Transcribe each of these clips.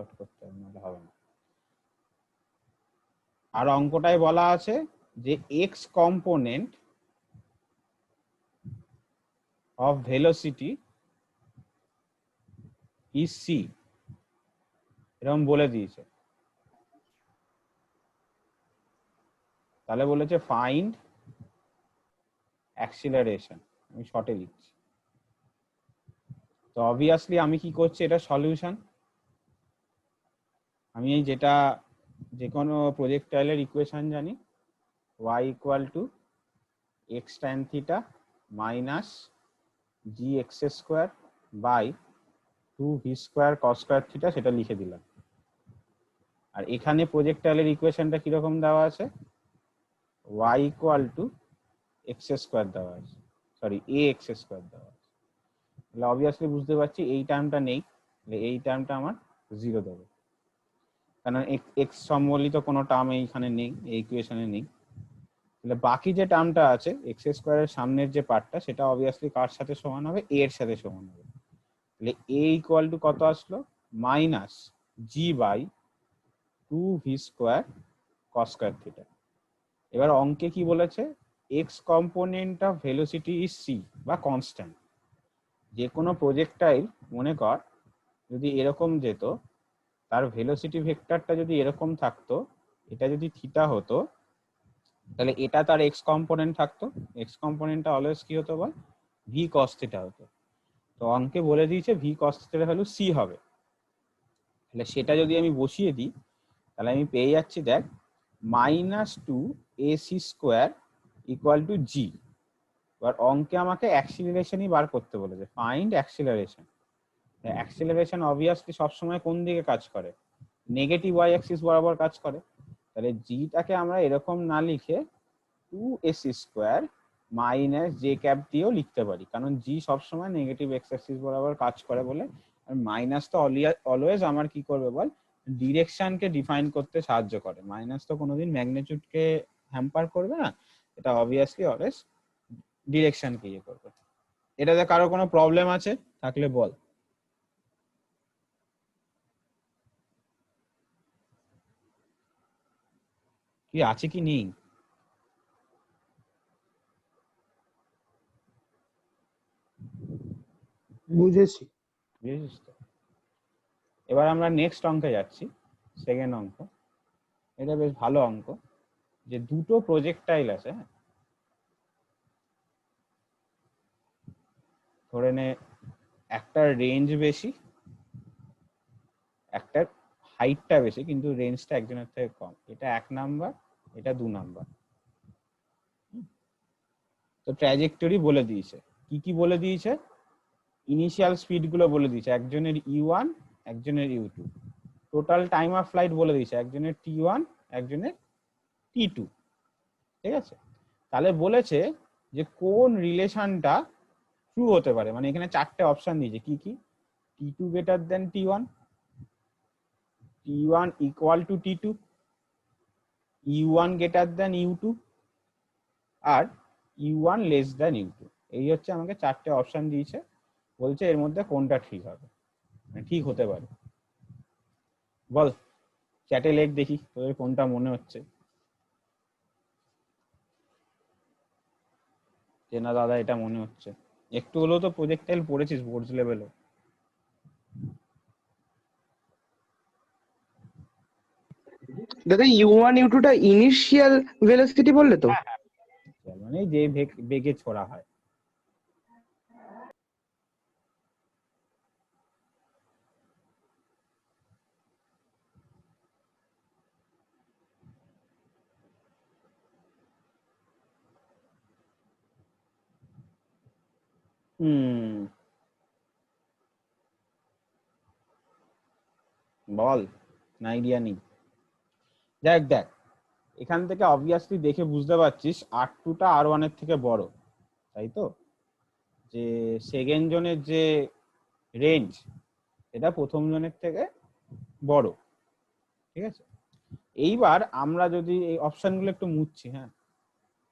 Out করতে হবে, নাহলে হবে না। আর অঙ্কটায় বলা আছে যে X component of velocity is C, এরকম বলে দিয়েছে। তাহলে বলেছে ফাইন্ড অ্যাক্সিলারেশন, আমি শর্টে লিখছি। তো অবভিয়াসলি আমি কি করছি, এটা সলিউশন। আমি এই যেটা যে কোনো প্রজেক্টাইলের ইকুয়েশন জানি, y equal to X tan theta minus G X square by 2v square cos square theta, সেটা লিখে দিলাম। আর এখানে প্রজেক্টাইলের ইকুয়েশনটা কিরকম দেওয়া আছে, y equal to x square দেওয়া আছে, সরি এ এক্স স্কোয়ার দেওয়া আছে। তাহলে অবভিয়াসলি বুঝতে পারছি এই টার্মটা নেই, এই টার্মটা আমার 0 দেবে, কারণ এক্স সম্বলিত কোনো টার্ম এইখানে নেই, এই ইকুয়েশনে নেই। তাহলে বাকি যে টার্মটা আছে এক্স স্কোয়ারের সামনের যে পার্টটা, সেটা অবভিয়াসলি কার সাথে সমান হবে, এ এর সাথে সমান হবে। তাহলে এ ইকুয়াল টু কত আসলো, minus G by 2v square cos square theta. এবার অঙ্কে কি বলেছে, X component of velocity is C বা কনস্ট্যান্ট। যে কোনো প্রজেক্টাইল মনে কর যদি এরকম যেত, তার ভেলোসিটি ভেক্টরটা যদি এরকম থাকতো, এটা যদি থিটা হতো, তাহলে এটা তার এক্স কম্পোনেন্ট থাকতো, এক্স কম্পোনেন্টটা অলওয়েজ কি হতো বল, ভি কস থিটা হতো। তো অঙ্কে বলে দিয়েছে ভি কস থিটার ভ্যালু সি হবে। তাহলে সেটা যদি আমি বসিয়ে দিই, তাহলে আমি পেয়ে যাচ্ছি দেখ -2ac স্কোয়ার ইকুয়াল টু জি। এবার অঙ্কে আমাকে অ্যাক্সিলারেশনই বার করতে বলেছে, ফাইন্ড অ্যাক্সিলারেশন। অ্যাক্সিলারেশন অবভিয়াসলি সবসময় কোন দিকে কাজ করে, নেগেটিভ ওয়াই অ্যাক্সিস বরাবর কাজ করে। তাহলে জিটাকে আমরা এরকম না লিখে 2ac square minus J cap দিয়েও লিখতে পারি, কারণ জি সবসময় নেগেটিভ এক্স অ্যাক্সিস বরাবর কাজ করে বলে। আর মাইনাস তো অলওয়েজ আমার কি করবে বল, ডিরেকশনকে ডিফাইন করতে সাহায্য করে। মাইনাস তো কোনোদিন ম্যাগনিটিউডকে হ্যাম্পার করবে না, এটা অবভিয়াসলি অলওয়েজ ডিরেকশনকে ইয়ে করবে। এটাতে কারো কোনো প্রবলেম আছে থাকলে বল। কি আছে কি নেই? বুঝেছি। বুঝেছিস তো? এবার আমরা নেক্সট অঙ্কে যাচ্ছি, সেকেন্ড অঙ্ক। এটা বেশ ভালো অঙ্ক, যে দুটো প্রজেক্টাইল আছে, হ্যাঁ, ধরে নে একটা রেঞ্জ বেশি, একটা হাইটটা বেশি কিন্তু রেঞ্জটা একজনের থেকে কম। এটা 1 নাম্বার, এটা 2 নাম্বার। তো ট্র্যাজেক্টরি বলে দিয়েছে, কি কি বলে দিয়েছে, ইনিশিয়াল স্পিড গুলো বলে দিয়েছে, একজনের u1 একজনের u2, total time of flight বলে দিয়েছে, একজনের t1 একজনের t2। ঠিক আছে, তাহলে বলেছে যে কোন রিলেশনটা ট্রু হতে পারে, মানে এখানে 4টে অপশন দিয়েছে, কি কি, t2 greater than t1, t1 equal to t2, u1 greater than u2, আর u1 লেস দেন u2। এই হচ্ছে আমাকে 4টে অপশন দিয়েছে, বলছে এর মধ্যে কোনটা ঠিক হবে, মানে ঠিক হতে পারে। বল চ্যাটে লেখ দেখি তোদের কোনটা মনে হচ্ছে যে না দাদা এটা মনে হচ্ছে। একটু হলেও তো প্রজেক্টাইল পড়েছিস বোর্ডস লেভেলে। দাদা u1 u2 টা ইনিশিয়াল ভেলোসিটি বললে তো? মানে যে বেগে ছোড়া হয়। বল, না আইডিয়া নেই। দেখ দেখ এখান থেকে অবভিয়াসলি দেখে বুঝতে পারছিস R2টা R1 এর থেকে বড়, তাই তো? যে সেকেন্ড জনের যে রেঞ্জ, এটা প্রথম জনের থেকে বড়। ঠিক আছে, এইবার আমরা যদি এই অপশনগুলো একটু মুছছি, হ্যাঁ,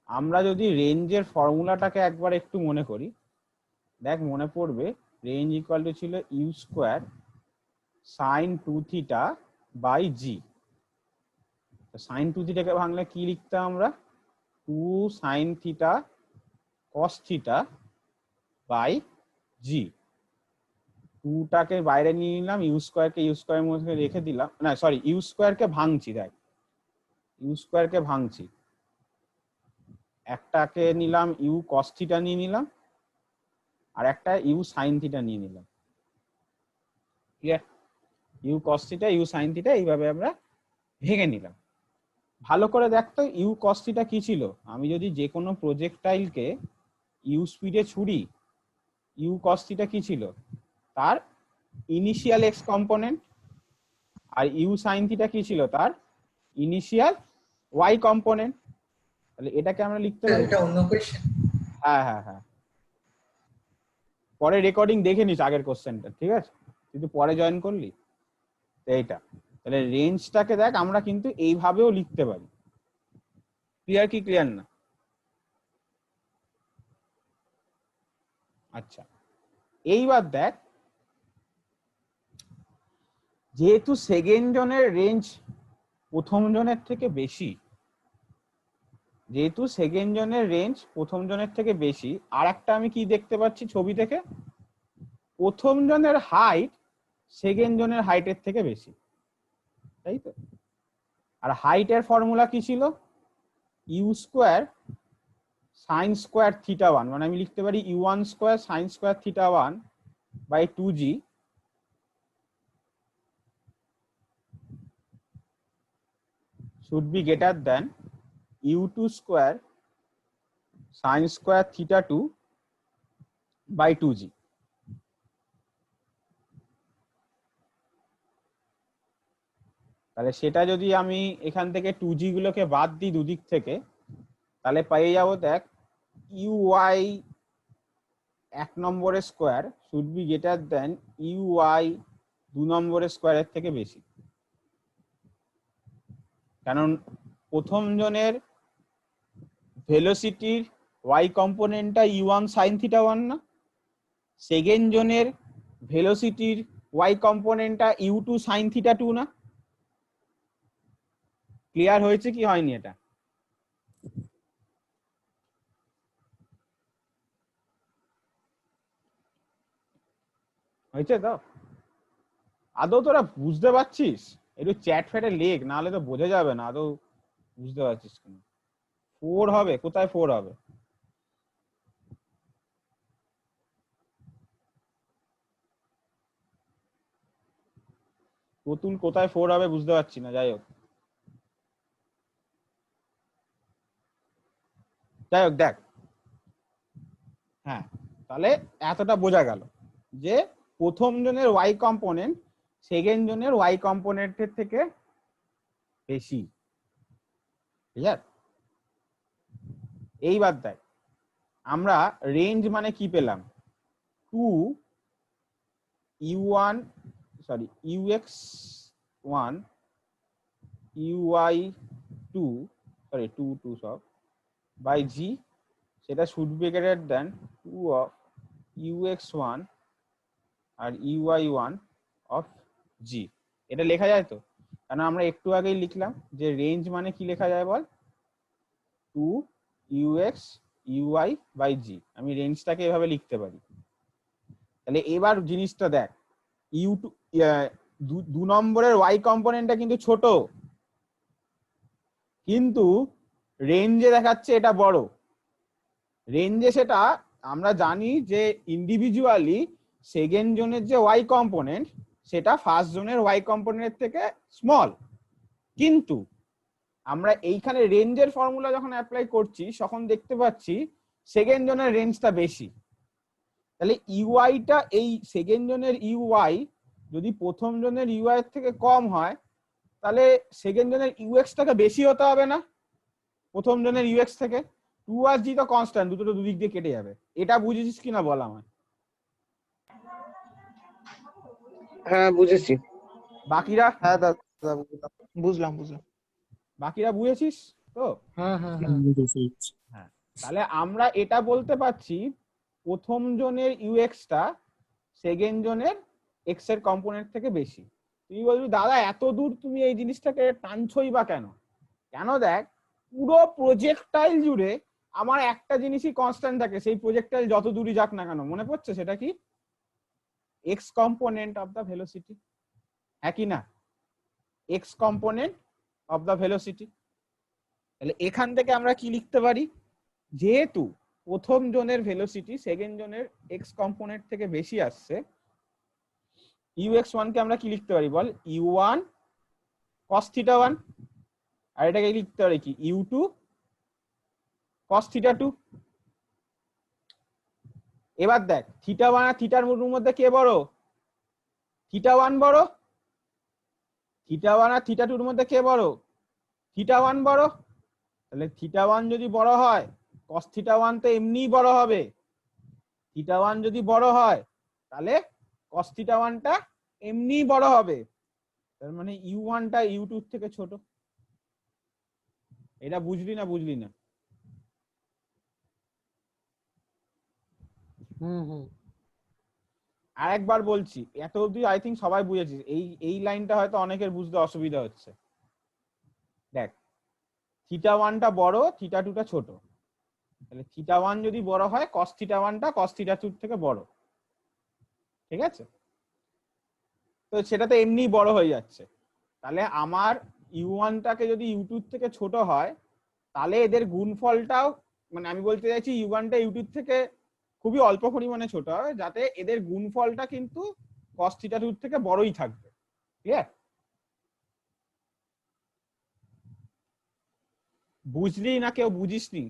আমরা যদি রেঞ্জের ফর্মুলাটাকে একবার একটু মনে করি, দেখ মনে পড়বে রেঞ্জ ইকুয়াল টু ছিল you square sine 2 theta by g. Sine 2 থিটাকে ভাঙলে কি লিখতাম আমরা? 2 sine theta cos theta by g. 2টাকে বাইরে নিয়ে নিলাম, ইউ স্কোয়ারকে ইউ স্কোয়ারের মধ্যে রেখে দিলাম, না সরি ইউ স্কোয়ারকে ভাঙছি, দেখ ইউ স্কোয়ারকে ভাঙছি, একটাকে নিলাম ইউ কস থিটা নিয়ে নিলাম, আর একটা ইউ সাইন থিটা নিয়ে নিলাম। Clear? U cos theta U sine theta এইভাবে আমরা ভেঙে নিলাম। ভালো করে দেখতো ইউ কস থিটা কি ছিল? আমি যদি যে কোনো প্রজেক্টাইলকে ইউ স্পিডে ছুড়ি, ইউ কস থিটা কি ছিল? তার ইনিশিয়াল এক্স কম্পোনেন্ট। আর ইউ সাইন থিটা কি ছিল? তার ইনিশিয়াল ওয়াই কম্পোনেন্ট। তাহলে এটাকে আমরা লিখতে পারি, এটা অন্য কোশ্চেন। হ্যাঁ হ্যাঁ হ্যাঁ, পরে রেকর্ডিং দেখে নিস আগের কোশ্চেনটা, ঠিক আছে? কিন্তু পরে জয়েন করলি তো এইটা। তাহলে রেঞ্জটাকে দেখ আমরা কিন্তু এইভাবেও লিখতে পারি। ক্লিয়ার কি ক্লিয়ার না? আচ্ছা, এইবার দেখ, যেহেতু সেকেন্ড জনের রেঞ্জ প্রথম জনের থেকে বেশি, যেহেতু সেকেন্ড জনের রেঞ্জ প্রথম জনের থেকে বেশি, আর একটা আমি কি দেখতে পাচ্ছি ছবি থেকে? প্রথম জনের হাইট সেকেন্ড জনের হাইটের থেকে বেশি, তাই তো? আর হাইটের ফর্মুলা কি ছিল? You square sine square theta 1, মানে আমি লিখতে পারি U 1 square sine square theta 1 by 2g should be greater than u2 square sin square theta 2 by 2g। তাহলে সেটা যদি আমি এখান থেকে 2g গুলোকে বাদ দিই দুদিক থেকে, তাহলে পেয়ে যাবো দেখ uy 1 নম্বরের square should be greater then uy 2 নম্বরের স্কোয়ারের থেকে বেশি। কারণ প্রথম জনের ভেলোসিটির y কম্পোনেন্টটা u1 sin থিটা 1 না, সেকেন্ড জনের ভেলোসিটির y কম্পোনেন্টটা u2 sin থিটা 2 না। ক্লিয়ার হয়েছে কি হয়নি এটা? হয়েছে তো? আদৌ তোরা বুঝতে পারছিস? একটু চ্যাট ফ্যাটে লেখ, না হলে তো বোঝা যাবে না আদৌ বুঝতে পারছিস কিনা। 4 হবে? কোথায় 4 হবে? পুতুল কোথায় 4 হবে বুঝতে পারছি না। যাই হোক দেখ, হ্যাঁ, তাহলে এতটা বোঝা গেল যে প্রথম জনের ওয়াই কম্পোনেন্ট সেকেন্ড জনের ওয়াই কম্পোনেন্টের থেকে বেশি। ক্লিয়ার? এইবার দেখ আমরা রেঞ্জ মানে কি পেলাম? 2 u1 sorry ux1 uy2 sorry 2 সব বাই জি, সেটা should be greater than 2 of ux1 আর uy1 অফ জি। এটা লেখা যায় তো? কারণ আমরা একটু আগেই লিখলাম যে রেঞ্জ মানে কি লেখা যায় বল? 2 ux uy বাই জি। আমি রেঞ্জটাকে এভাবে লিখতে পারি। তাহলে এবার জিনিসটা দেখ, u2 2 নম্বরের y কম্পোনেন্টটা কিন্তু ছোট, কিন্তু রেঞ্জে দেখাচ্ছে এটা বড়। রেঞ্জে সেটা আমরা জানি যে ইন্ডিভিজুয়ালি সেকেন্ড জোনের যে ওয়াই কম্পোনেন্ট সেটা ফার্স্ট জোনের ওয়াই কম্পোনেন্টের থেকে স্মল, কিন্তু আমরা এইখানে রেঞ্জের ফর্মুলা যখন অ্যাপ্লাই করছি তখন দেখতে পাচ্ছি সেকেন্ড জোনের রেঞ্জটা বেশি। তাহলে ইউআইটা এই সেকেন্ড জোনের ইউআই যদি প্রথম জনের ইউআই এর থেকে কম হয়, তাহলে সেকেন্ড জনের ইউএক্সটাকে বেশি হতে হবে না প্রথম জনের ইউএক্স থেকে? 2 আর জি তো কনস্ট্যান্ট, দুটো তো দুদিক দিয়ে কেটে যাবে। এটা বুঝেছিস কিনা বল আমায়? হ্যাঁ বুঝেছি। বাকিরা? হ্যাঁ দাদা বুঝলাম। বাকিরা বুঝেছিস তো? হ্যাঁ হ্যাঁ, তাহলে আমরা এটা বলতে পারছি প্রথম জনের ইউএক্সটা সেকেন্ড জনের এক্স এর কম্পোনেন্ট থেকে বেশি। তুই বলবি দাদা এত দূর তুমি এই জিনিসটাকে টানছই বা কেন? কেন দেখ, পুরো প্রজেক্টাইল জুড়ে আমার একটা জিনিসই কনস্ট্যান্ট থাকে, সেই প্রজেক্টাইল যত দূরই যাক না কেন, মনে পড়ছে সেটা কি? X component of the velocity, হ্যাঁ কি না? X component of the velocity. তাহলে এখান থেকে আমরা কি লিখতে পারি? যেহেতু প্রথম জনের ভেলোসিটি সেকেন্ড জনের এক্স কম্পোনেন্ট থেকে বেশি আসছে, ux1 কে আমরা কি লিখতে পারি বল? u1 cos θ1, আর এটাকে লিখতে পারি কি? u2 cos θ2। এবার দেখ θ1 আর θর মধ্যে কে বড়? θ1 বড়। θ1 আর θ2 মধ্যে কে বড়? θ1 বড়। তাহলে θ1 যদি বড় হয় cos θ1 তো এমনিই বড় হবে। θ1 যদি বড় হয় তাহলে cos θ1 টা এমনিই বড় হবে। তার মানে u1 টা u2 থেকে ছোট। এটা বুঝলি না বুঝলি না? আরেকবার বলছি, এত অবধি আই থিঙ্ক সবাই বুঝেছিস। এই লাইনটা হয়তো অনেকের বুঝতে অসুবিধা হচ্ছে। দেখ θ1 টা বড়, θ2 টা ছোট। তাহলে θ1 যদি বড় হয় cos θ1 টা cos θ2 থেকে বড়, ঠিক আছে? তো সেটা তো এমনি বড় হয়ে যাচ্ছে। তাহলে আমার u1 টাকে যদি u2 থেকে ছোট হয়, তাহলে এদের গুণফলটাও, মানে আমি বলতে চাইছি u1 টা u2 থেকে খুবই অল্প পরিমাণে ছোট হবে, যাতে এদের গুণফলটা কিন্তু cos θ2 থেকে বড়ই থাকবে। ক্লিয়ার? বুঝলি না কেউ বুঝিসনি?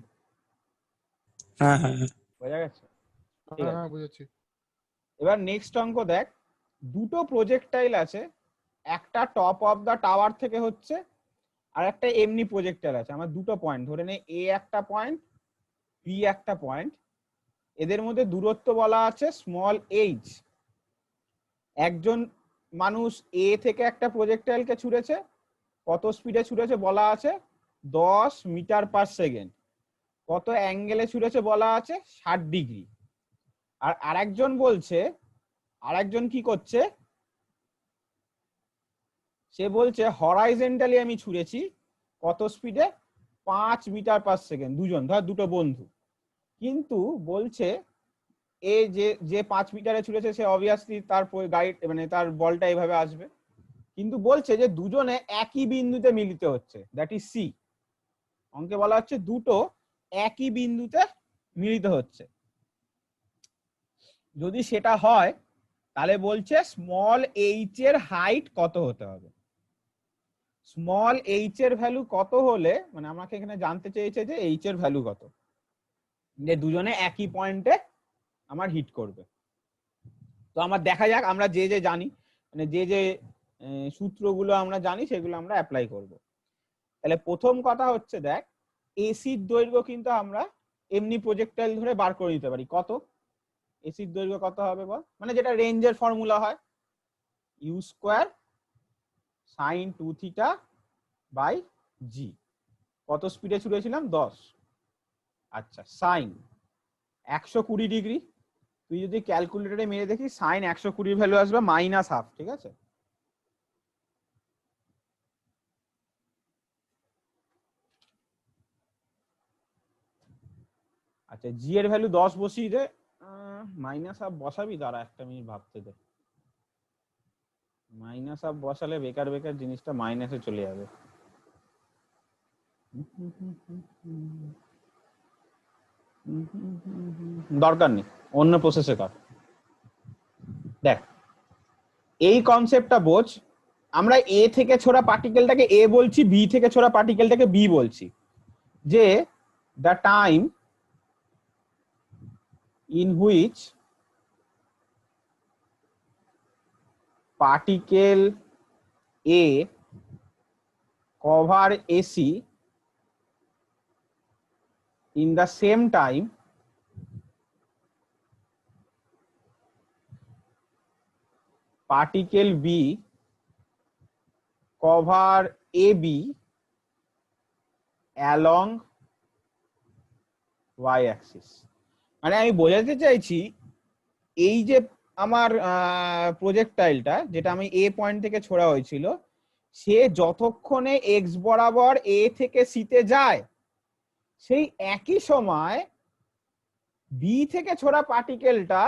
হ্যাঁ হ্যাঁ বোঝা গেছে? ঠিক আছে, হ্যাঁ বুঝেছি। এবার নেক্সট অঙ্ক দেখ। দুটো প্রজেক্টাইল আছে, একটা টপ অফ দা টাওয়ার থেকে হচ্ছে, আর একটা এমনি প্রজেক্টাইল আছে। আমার দুটো পয়েন্ট ধরে নে, এ একটা পয়েন্ট, বি একটা পয়েন্ট। এদের মধ্যে দূরত্ব বলা আছে স্মল এইচ। একজন মানুষ এ থেকে একটা প্রজেক্টাইলকে ছুঁড়েছে, কত স্পিডে ছুঁড়েছে বলা আছে 10 মিটার পার সেকেন্ড। কত অ্যাঙ্গেলে ছুঁড়েছে বলা আছে 60 ডিগ্রি। আর আরেকজন বলছে, আরেকজন কি করছে, সে বলছে হরাইজন্টালি আমি ছুঁড়েছি, কত স্পিডে? 5 মিটার পার সেকেন্ড। দুজন, ধর দুটো বন্ধু। কিন্তু বলছে এ যে 5 মিটারে ছুঁড়েছে সে অবভিয়াসলি তার গাইড, মানে তার বলটা এইভাবে আসবে। কিন্তু বলছে যে দুজনে একই বিন্দুতে মিলিত হচ্ছে, দ্যাট ইজ সি। অঙ্কে বলা হচ্ছে দুটো একই বিন্দুতে মিলিত হচ্ছে। যদি সেটা হয় তাহলে বলছে স্মল এইচ এর হাইট কত হতে হবে। স্মল এইচ এর ভ্যালু কত হলে, মানে আমাকে এখানে জানতে চেয়েছে যে এইচ এর ভ্যালু কত, যে দুজনে একই পয়েন্টে আমার হিট করবে। তো আমার দেখা যাক আমরা যে যে জানি, মানে যে যে সূত্রগুলো আমরা জানি সেগুলো আমরা অ্যাপ্লাই করব। তাহলে প্রথম কথা হচ্ছে দেখ, এসির দৈর্ঘ্য কিন্তু আমরা এমনি প্রজেক্টাইল ধরে বার করে নিতে পারি। কত এসির দৈর্ঘ্য কত হবে বল? মানে যেটা রেঞ্জের ফর্মুলা হয়, u square sine 2 theta by g. কত স্পিডে ছুড়েছিলাম? 10। আচ্ছা, সাইন 120 ডিগ্রি। তুই যদি ক্যালকুলেটরে মেরে দেখিস সাইন 120 ভ্যালু আসবে -½ ঠিক আছে? আচ্ছা, জি এর ভ্যালু 10 বসিয়ে দে। -½ বসাবি? দাঁড়া একটা মিনিট ভাবতে দে। -½ বসালে বেকার বেকার জিনিসটা মাইনাসে চলে যাবে। দরকার নেই, অন্য প্রসেসে কর। দেখ এই কনসেপ্টটা বোঝ। আমরা এ থেকে ছোড়া পার্টিকেলটাকে এ বলছি, বি থেকে ছোড়া পার্টিকেলটাকে বি বলছি। যে the time in which particle A cover AC in the same time particle B cover AB along y axis। মানে আমি বোঝাতে চাইছি এই যে আমার প্রজেক্টাইলটা যেটা আমি এ পয়েন্ট থেকে ছোড়া হয়েছিল, সে যতক্ষণে এক্স বরাবর এ থেকে সিতে যায়, সেই একই সময় বি থেকে ছোড়া পার্টিকেলটা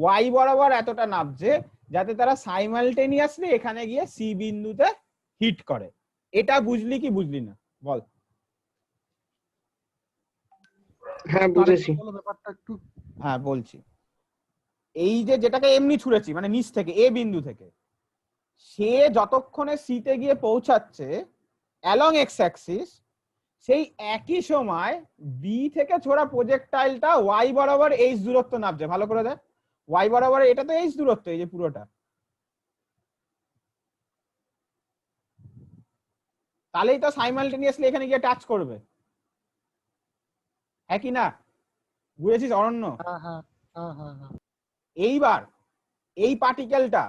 ওয়াই বরাবর এতটা নামছে যাতে তারা সাইমালটেনিয়াসলি এখানে গিয়ে সি বিন্দুতে হিট করে। এটা বুঝলি কি বুঝলি না বল? হ্যাঁ বুঝেছি। ব্যাপারটা একটু। হ্যাঁ বলছি, এই যে যেটাকে এমনি ছুঁড়েছি মানে নিচ থেকে এ বিন্দু থেকে, সে যতক্ষণে সিতে গিয়ে পৌঁছাচ্ছে অ্যালং এক্স অ্যাক্সিস, সেই একই সময় বি থেকে ছোড়া প্রজেক্টাইলটা ওয়াই বরাবর এইচ দূরত্ব নামছে। ভালো করে দেখ, ওয়াই বরাবর এটা তো এইচ দূরত্ব, এই যে পুরোটা, তাহলেই তো সাইমালটেনিয়াসলি এখানে গিয়ে টাচ করবে, হ্যাঁ কি না? বুঝেছিস অরণ্য? এইবার এই পার্টিকেলটা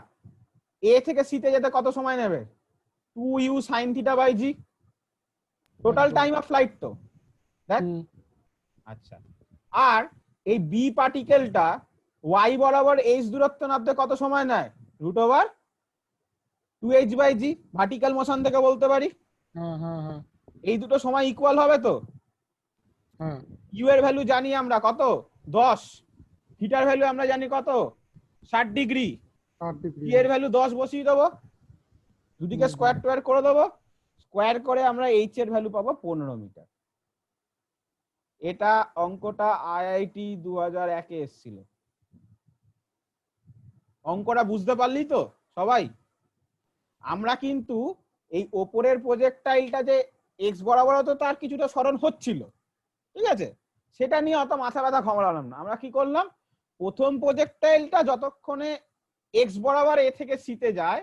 এ থেকে সিতে যেতে কত সময় নেবে? 2u sin theta by G, total time of flight তো, দেখ। আচ্ছা, আর এই বি পার্টিকেলটা ওয়াই বরাবর এইচ দূরত্ব নামতে কত সময় নেয়? √2h by G, vertical motion থেকে বলতে পারি। এই দুটো সময় ইকুয়াল হবে তো? ইউ এর ভ্যালু জানি আমরা কত, 10, থিটার ভ্যালু আমরা জানি কত, 60 ডিগ্রি, টি এর ভ্যালু 10 বসিয়ে দেবো, দুদিকে স্কোয়ার টোয়ার করে দেবো, স্কোয়ার করে আমরা এইচ এর ভ্যালু পাবো 15 মিটার। এটা অঙ্কটা আইআইটি 2001 এ এসেছিল। অঙ্কটা বুঝতে পারলি তো সবাই? আমরা কিন্তু এই ওপরের প্রজেক্টাইলটা যে এক্স বরাবর তো তার কিছুটা সরণ হচ্ছিল, ঠিক আছে, সেটা নিয়ে অত মাথা ব্যথা ঘামালাম না। আমরা কি করলাম, প্রথম প্রজেক্টাইলটা যতক্ষণে এক্স বরাবর এ থেকে সিতে যায়,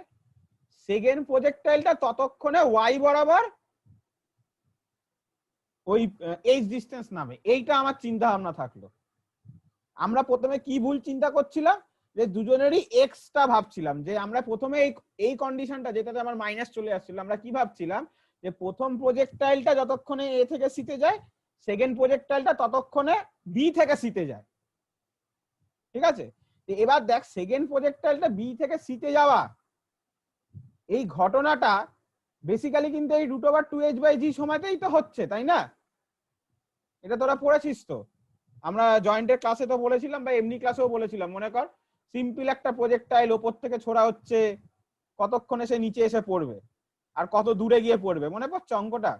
সেকেন্ড প্রজেক্টাইলটা ততক্ষণে ওয়াই বরাবর ওই এইচ ডিস্টেন্স নামে। এইটা আমার চিন্তা ভাবনা থাকলো। আমরা প্রথমে কি ভুল চিন্তা করছিলাম, যে দুজনেরই এক্সটা ভাবছিলাম, যে আমরা প্রথমে এই কন্ডিশনটা যেটাতে আমার মাইনাস চলে আসছিল, আমরা কি ভাবছিলাম যে প্রথম প্রজেক্টাইলটা যতক্ষণে এ থেকে সিতে যায়, সেকেন্ড প্রজেক্টাইলটা ততক্ষণে বি থেকে সিতে যায়, ঠিক আছে। এবার দেখ, সেকেন্ড প্রজেক্টাইলটা বি থেকে সিতে যাওয়া এই ঘটনাটা বেসিক্যালি কিন্তু এই √2h বাই জি সময়তেই তো হচ্ছে, তাই না? এটা তোরা পড়েছিস তো, আমরা জয়েন্টের ক্লাসে তো বলেছিলাম, বা এমনি ক্লাসেও বলেছিলাম। মনে কর, সিম্পল একটা প্রজেক্টাইল ওপর থেকে ছোড়া হচ্ছে, কতক্ষণে সে নিচে এসে পড়বে আর কত দূরে গিয়ে পড়বে, মনে পড়ছে অঙ্কটা?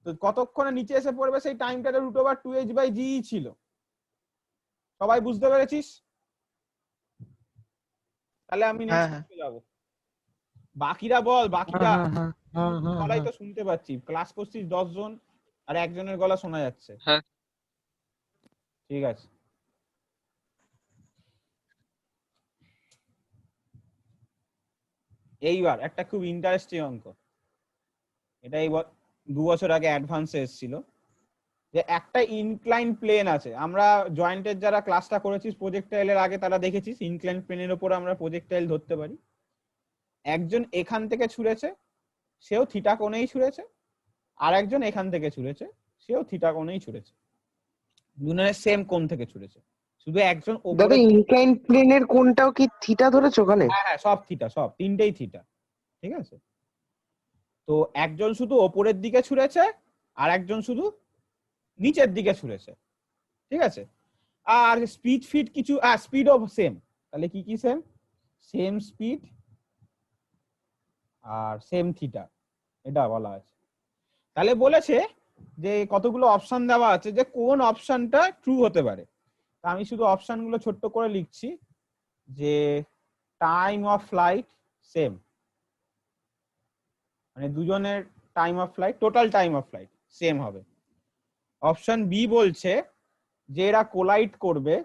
তো কতক্ষণে নিচে এসে পড়বে সেই টাইমটা √2h বাই জি ছিল। সবাই বুঝতে পেরেছিস? তাহলে আমি নেক্সট যাব। বাকিরা বল, বাকিরা গলাই তো শুনতে পাচ্ছি, ক্লাস করছিস 10 জন আর একজনের গলা শোনা যাচ্ছে। হ্যাঁ ঠিক আছে, এইবার একটা খুব ইন্টারেস্টিং অঙ্ক, এটা এই 2 বছর আগে অ্যাডভান্সে এসেছিল। যে একটা ইনক্লাইন প্লেন আছে, আমরা জয়েন্টের যারা ক্লাসটা করেছিস প্রজেক্টাইলের আগে তারা দেখেছিস ইনক্লাইন প্লেনের উপর আমরা প্রজেক্টাইল ধরতে পারি। একজন এখান থেকে ছুঁড়েছে, সেও থিটা কোণেই ছুঁড়েছে, আর একজন এখান থেকে ছুঁড়েছে, সেও থিটা কোণেই ছুঁড়েছে, দুজনের সেম কোণ থেকে ছুঁড়েছে, শুধু একজন দাদা উপরে। ইনক্লাইন প্লেনের কোনটাও কি থিটা ধরেছো ওখানে? হ্যাঁ হ্যাঁ, সব থিটা, সব তিনটেই থিটা, ঠিক আছে। তো একজন শুধু ওপরের দিকে ছুঁড়েছে আর একজন শুধু নিচের দিকে ছুঁড়েছে, ঠিক আছে। আর স্পিড ফিট কিছু স্পিডও সেম, তাহলে কি কি সেম? সেম স্পিড আর সেম থিটা, এটা বলা আছে। তাহলে বলেছে যে কতগুলো অপশন দেওয়া আছে, যে কোন অপশনটা ট্রু হতে পারে। তা আমি শুধু অপশনগুলো ছোট্ট করে লিখছি, যে টাইম অফ ফ্লাইট সেম, মানে দুজনের time of flight, total time of flight same হবে। অপশন বি বলছে যে এরা কোলাইড করবে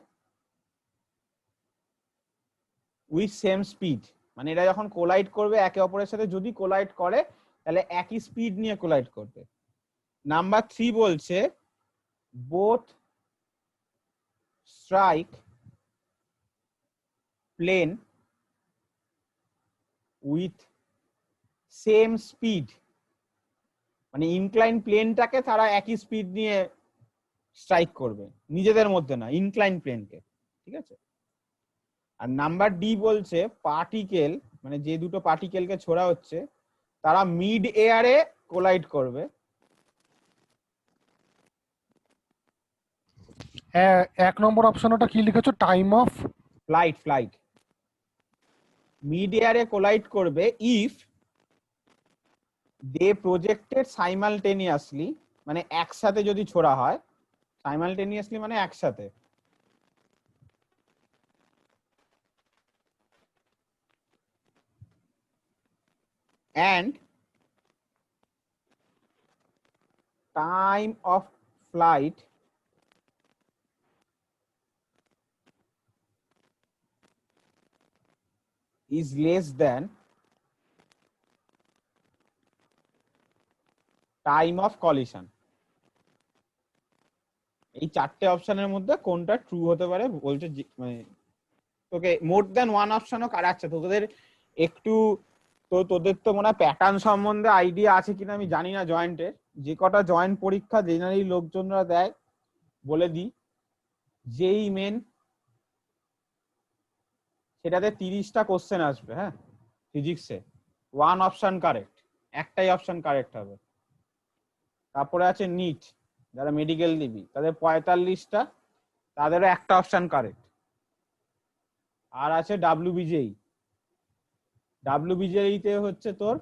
উইথ সেম স্পিড, মানে এরা যখন কোলাইড করবে একে অপরের সাথে, যদি কোলাইড করে তাহলে একই স্পিড নিয়ে কোলাইড করবে। নাম্বার 3 বলছে both strike plane with same speed, মানে ইনক্লাইন প্লেনটাকে তারা একই স্পিড নিয়ে স্ট্রাইক করবে, নিজেদের মধ্যে না, ইনক্লাইন প্লেনকে, ঠিক আছে। আর নাম্বার ডি বলছে পার্টিকেল, মানে যে দুটো পার্টিকেলকে ছোড়া হচ্ছে তারা মিড এয়ারে কোলাইড করবে। এক নম্বর অপশন ওটা কি লিখেছো? টাইম অফ ফ্লাইট মিড এয়ারে কোলাইড করবে ইফ দে প্রজেক্টেড সাইমালটেনিয়াসলি, মানে একসাথে যদি ছোড়া হয়, সাইমালটেনিয়াসলি মানে একসাথে, and time of flight is less than time of collision। এই চারটে অপশনের মধ্যে কোনটা ট্রু হতে পারে বলছে, মানে তোকে মোর দ্যান ওয়ান অপশনও কার। আচ্ছা তোদের একটু, তো তোদের তো মনে হয় প্যাটার্ন সম্বন্ধে আইডিয়া আছে কিনা আমি জানি না জয়েন্টের। যে কটা জয়েন্ট পরীক্ষা জেনারেলি লোকজনরা দেয় বলে দিই, যেই মেন সেটাতে 30টা কোশ্চেন আসবে, হ্যাঁ ফিজিক্সে, ওয়ান অপশন কারেক্ট, একটাই অপশন কারেক্ট হবে। তারপরে আছে নিট, যারা মেডিকেল দিবি তাদের 45টা, তাদেরও একটা অপশন কারেক্ট। আর আছে ডাব্লিউবিজেই, ডাব্লিউবিজেইতে হচ্ছে তোর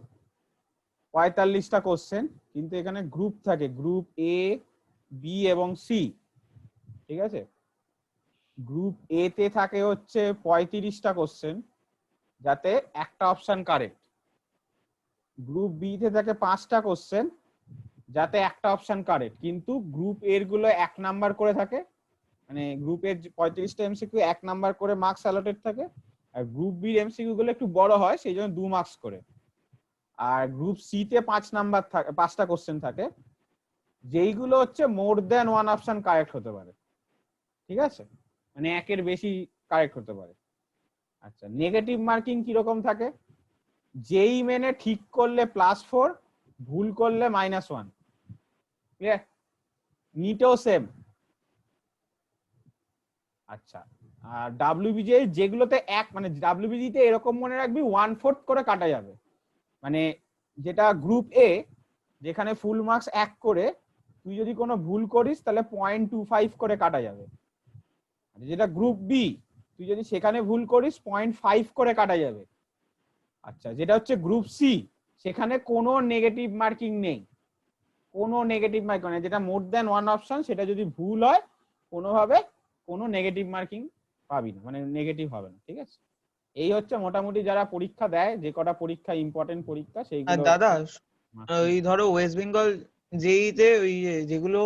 45টা কোশ্চেন, কিন্তু এখানে গ্রুপ থাকে, গ্রুপ এ, বি এবং সি, ঠিক আছে। গ্রুপ এ তে থাকে হচ্ছে 35টা কোশ্চেন, যাতে একটা অপশন কারেক্ট। গ্রুপ বি তে থাকে 5টা কোশ্চেন, যাতে একটা অপশন কারেক্ট, কিন্তু গ্রুপ এর গুলো 1 নাম্বার করে থাকে, মানে গ্রুপের 35টা এমসিকিউ 1 নাম্বার করে মার্কস অ্যালটেড থাকে, আর গ্রুপ বির এমসিকিউ গুলো একটু বড় হয় সেই জন্য 2 মার্কস করে। আর গ্রুপ সি তে 5 নাম্বার থাকে, 5টা কোশ্চেন থাকে, যেইগুলো হচ্ছে more than one option correct হতে পারে, ঠিক আছে, মানে একের বেশি কারেক্ট হতে পারে। আচ্ছা নেগেটিভ মার্কিং কিরকম থাকে? যেই মেনে ঠিক করলে +4, ভুল করলে -1, ক্লিয়ার? নিটেও সেম। আচ্ছা আর ডাব্লিউবিজি যেগুলোতে এক, মানে ডাব্লিউবিজি তে এরকম মনে রাখবি 1/4 করে কাটা যাবে, মানে যেটা গ্রুপ এ যেখানে ফুল মার্কস 1 করে, তুই যদি কোনো ভুল করিস তাহলে 0.25 করে কাটা যাবে। যেটা গ্রুপ বি তুই যদি সেখানে ভুল করিস 0.5 করে কাটা যাবে। আচ্ছা যেটা হচ্ছে গ্রুপ সি, সেখানে কোনো নেগেটিভ মার্কিং নেই, কোনো নেগেটিভ মার্কিং নেই, যেটা মোর দ্যান ওয়ান অপশন, সেটা যদি ভুল হয় কোনোভাবে কোনো নেগেটিভ মার্কিং পাবি না, মানে নেগেটিভ হবে না, ঠিক আছে। এই হচ্ছে মোটামুটি যারা পরীক্ষা দেয়, যে কটা পরীক্ষা ইম্পর্টেন্ট পরীক্ষা আর সেইগুলো। দাদা ওই ধরো ওয়েস্ট বেঙ্গল জেইতে ওই যেগুলো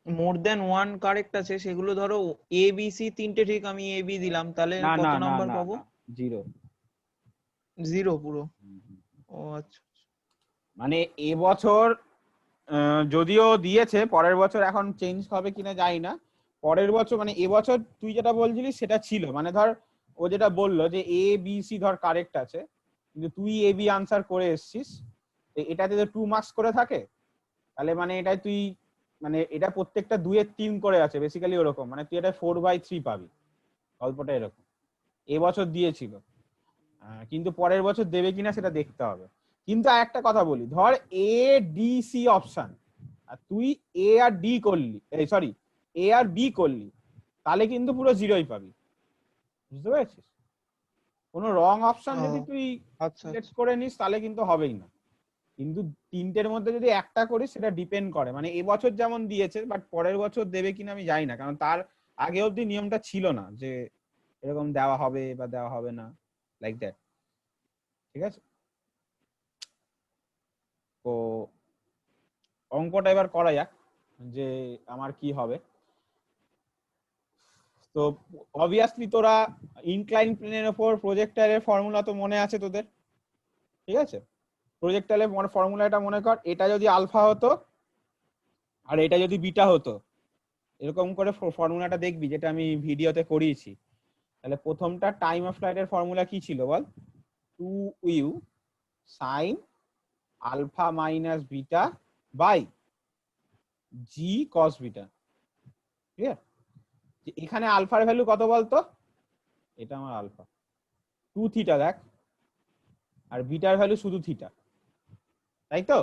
মোর দ্যান ওয়ান কারেক্ট আছে সেগুলো ধরো এ বি সি তিনটে ঠিক, আমি এ বি দিলাম, তাহলে না কত না না নাম্বার না পাবো? 0। 0 পুরো? ও আচ্ছা। মানে এবছর যদিও দিয়েছে, পরের বছর এখন চেঞ্জ হবে কিনা জানি না। পরের বছর মানে এবছর তুই যেটা বলছিলি সেটা ছিল, মানে ধর ও যেটা বললো যে এ বি সি ধর কারেক্ট আছে, কিন্তু তুই এ বি আনসার করে এসছিস, এটাতে তো 2 মার্কস করে থাকে, তাহলে মানে এটা তুই, মানে এটা প্রত্যেকটা 2-3 করে আছে বেসিক্যালি ওরকম, মানে তুই এটা 4/3 পাবি, গল্পটা এরকম। এবছর দিয়েছিল, কিন্তু পরের বছর দেবে কিনা সেটা দেখতে হবে। কিন্তু আর একটা কথা বলি, ধর এ ডি সি অপশন, আর তুই এ আর ডি করলি, সরি এ আর বি করলি, তাহলে কিন্তু পুরো 0ই পাবি, বুঝতে পেরেছিস? কোনো রং অপশন যদি তুই আচ্ছা সিলেক্ট করে নিস তাহলে কিন্তু হবেই না, কিন্তু তিনটের মধ্যে যদি একটা করিস সেটা ডিপেন্ড করে, মানে এবছর যেমন দিয়েছে, বাট পরের বছর দেবে কিনা আমি জানি না, কারণ তার আগে অবধি নিয়মটা ছিল না যে এরকম দেওয়া হবে বা দেওয়া হবে না, লাইক দ্যাট, ঠিক আছে। তো অঙ্কটা এবার করা যাক যে আমার কি হবে। তো অবভিয়াসলি তোরা ইনক্লাইন প্লেনের উপর প্রজেক্টাইলের ফর্মুলা তো মনে আছে তোদের, ঠিক আছে। প্রজেক্টাইলের ফর্মুলাটা মনে কর, এটা যদি আলফা হতো আর এটা যদি বিটা হতো, এরকম করে ফর্মুলাটা দেখবি যেটা আমি ভিডিওতে করিয়েছি। তাহলে প্রথমটা টাইম অফ ফ্লাইটের ফর্মুলা কি ছিল বল? 2u sin alpha minus beta by G cos beta, ঠিক আছে। এখানে আলফার ভ্যালু কত বলতো? এটা আমার আলফা, 2 থিটা দেখ, আর বিটার ভ্যালু শুধু থিটা, তাই তো?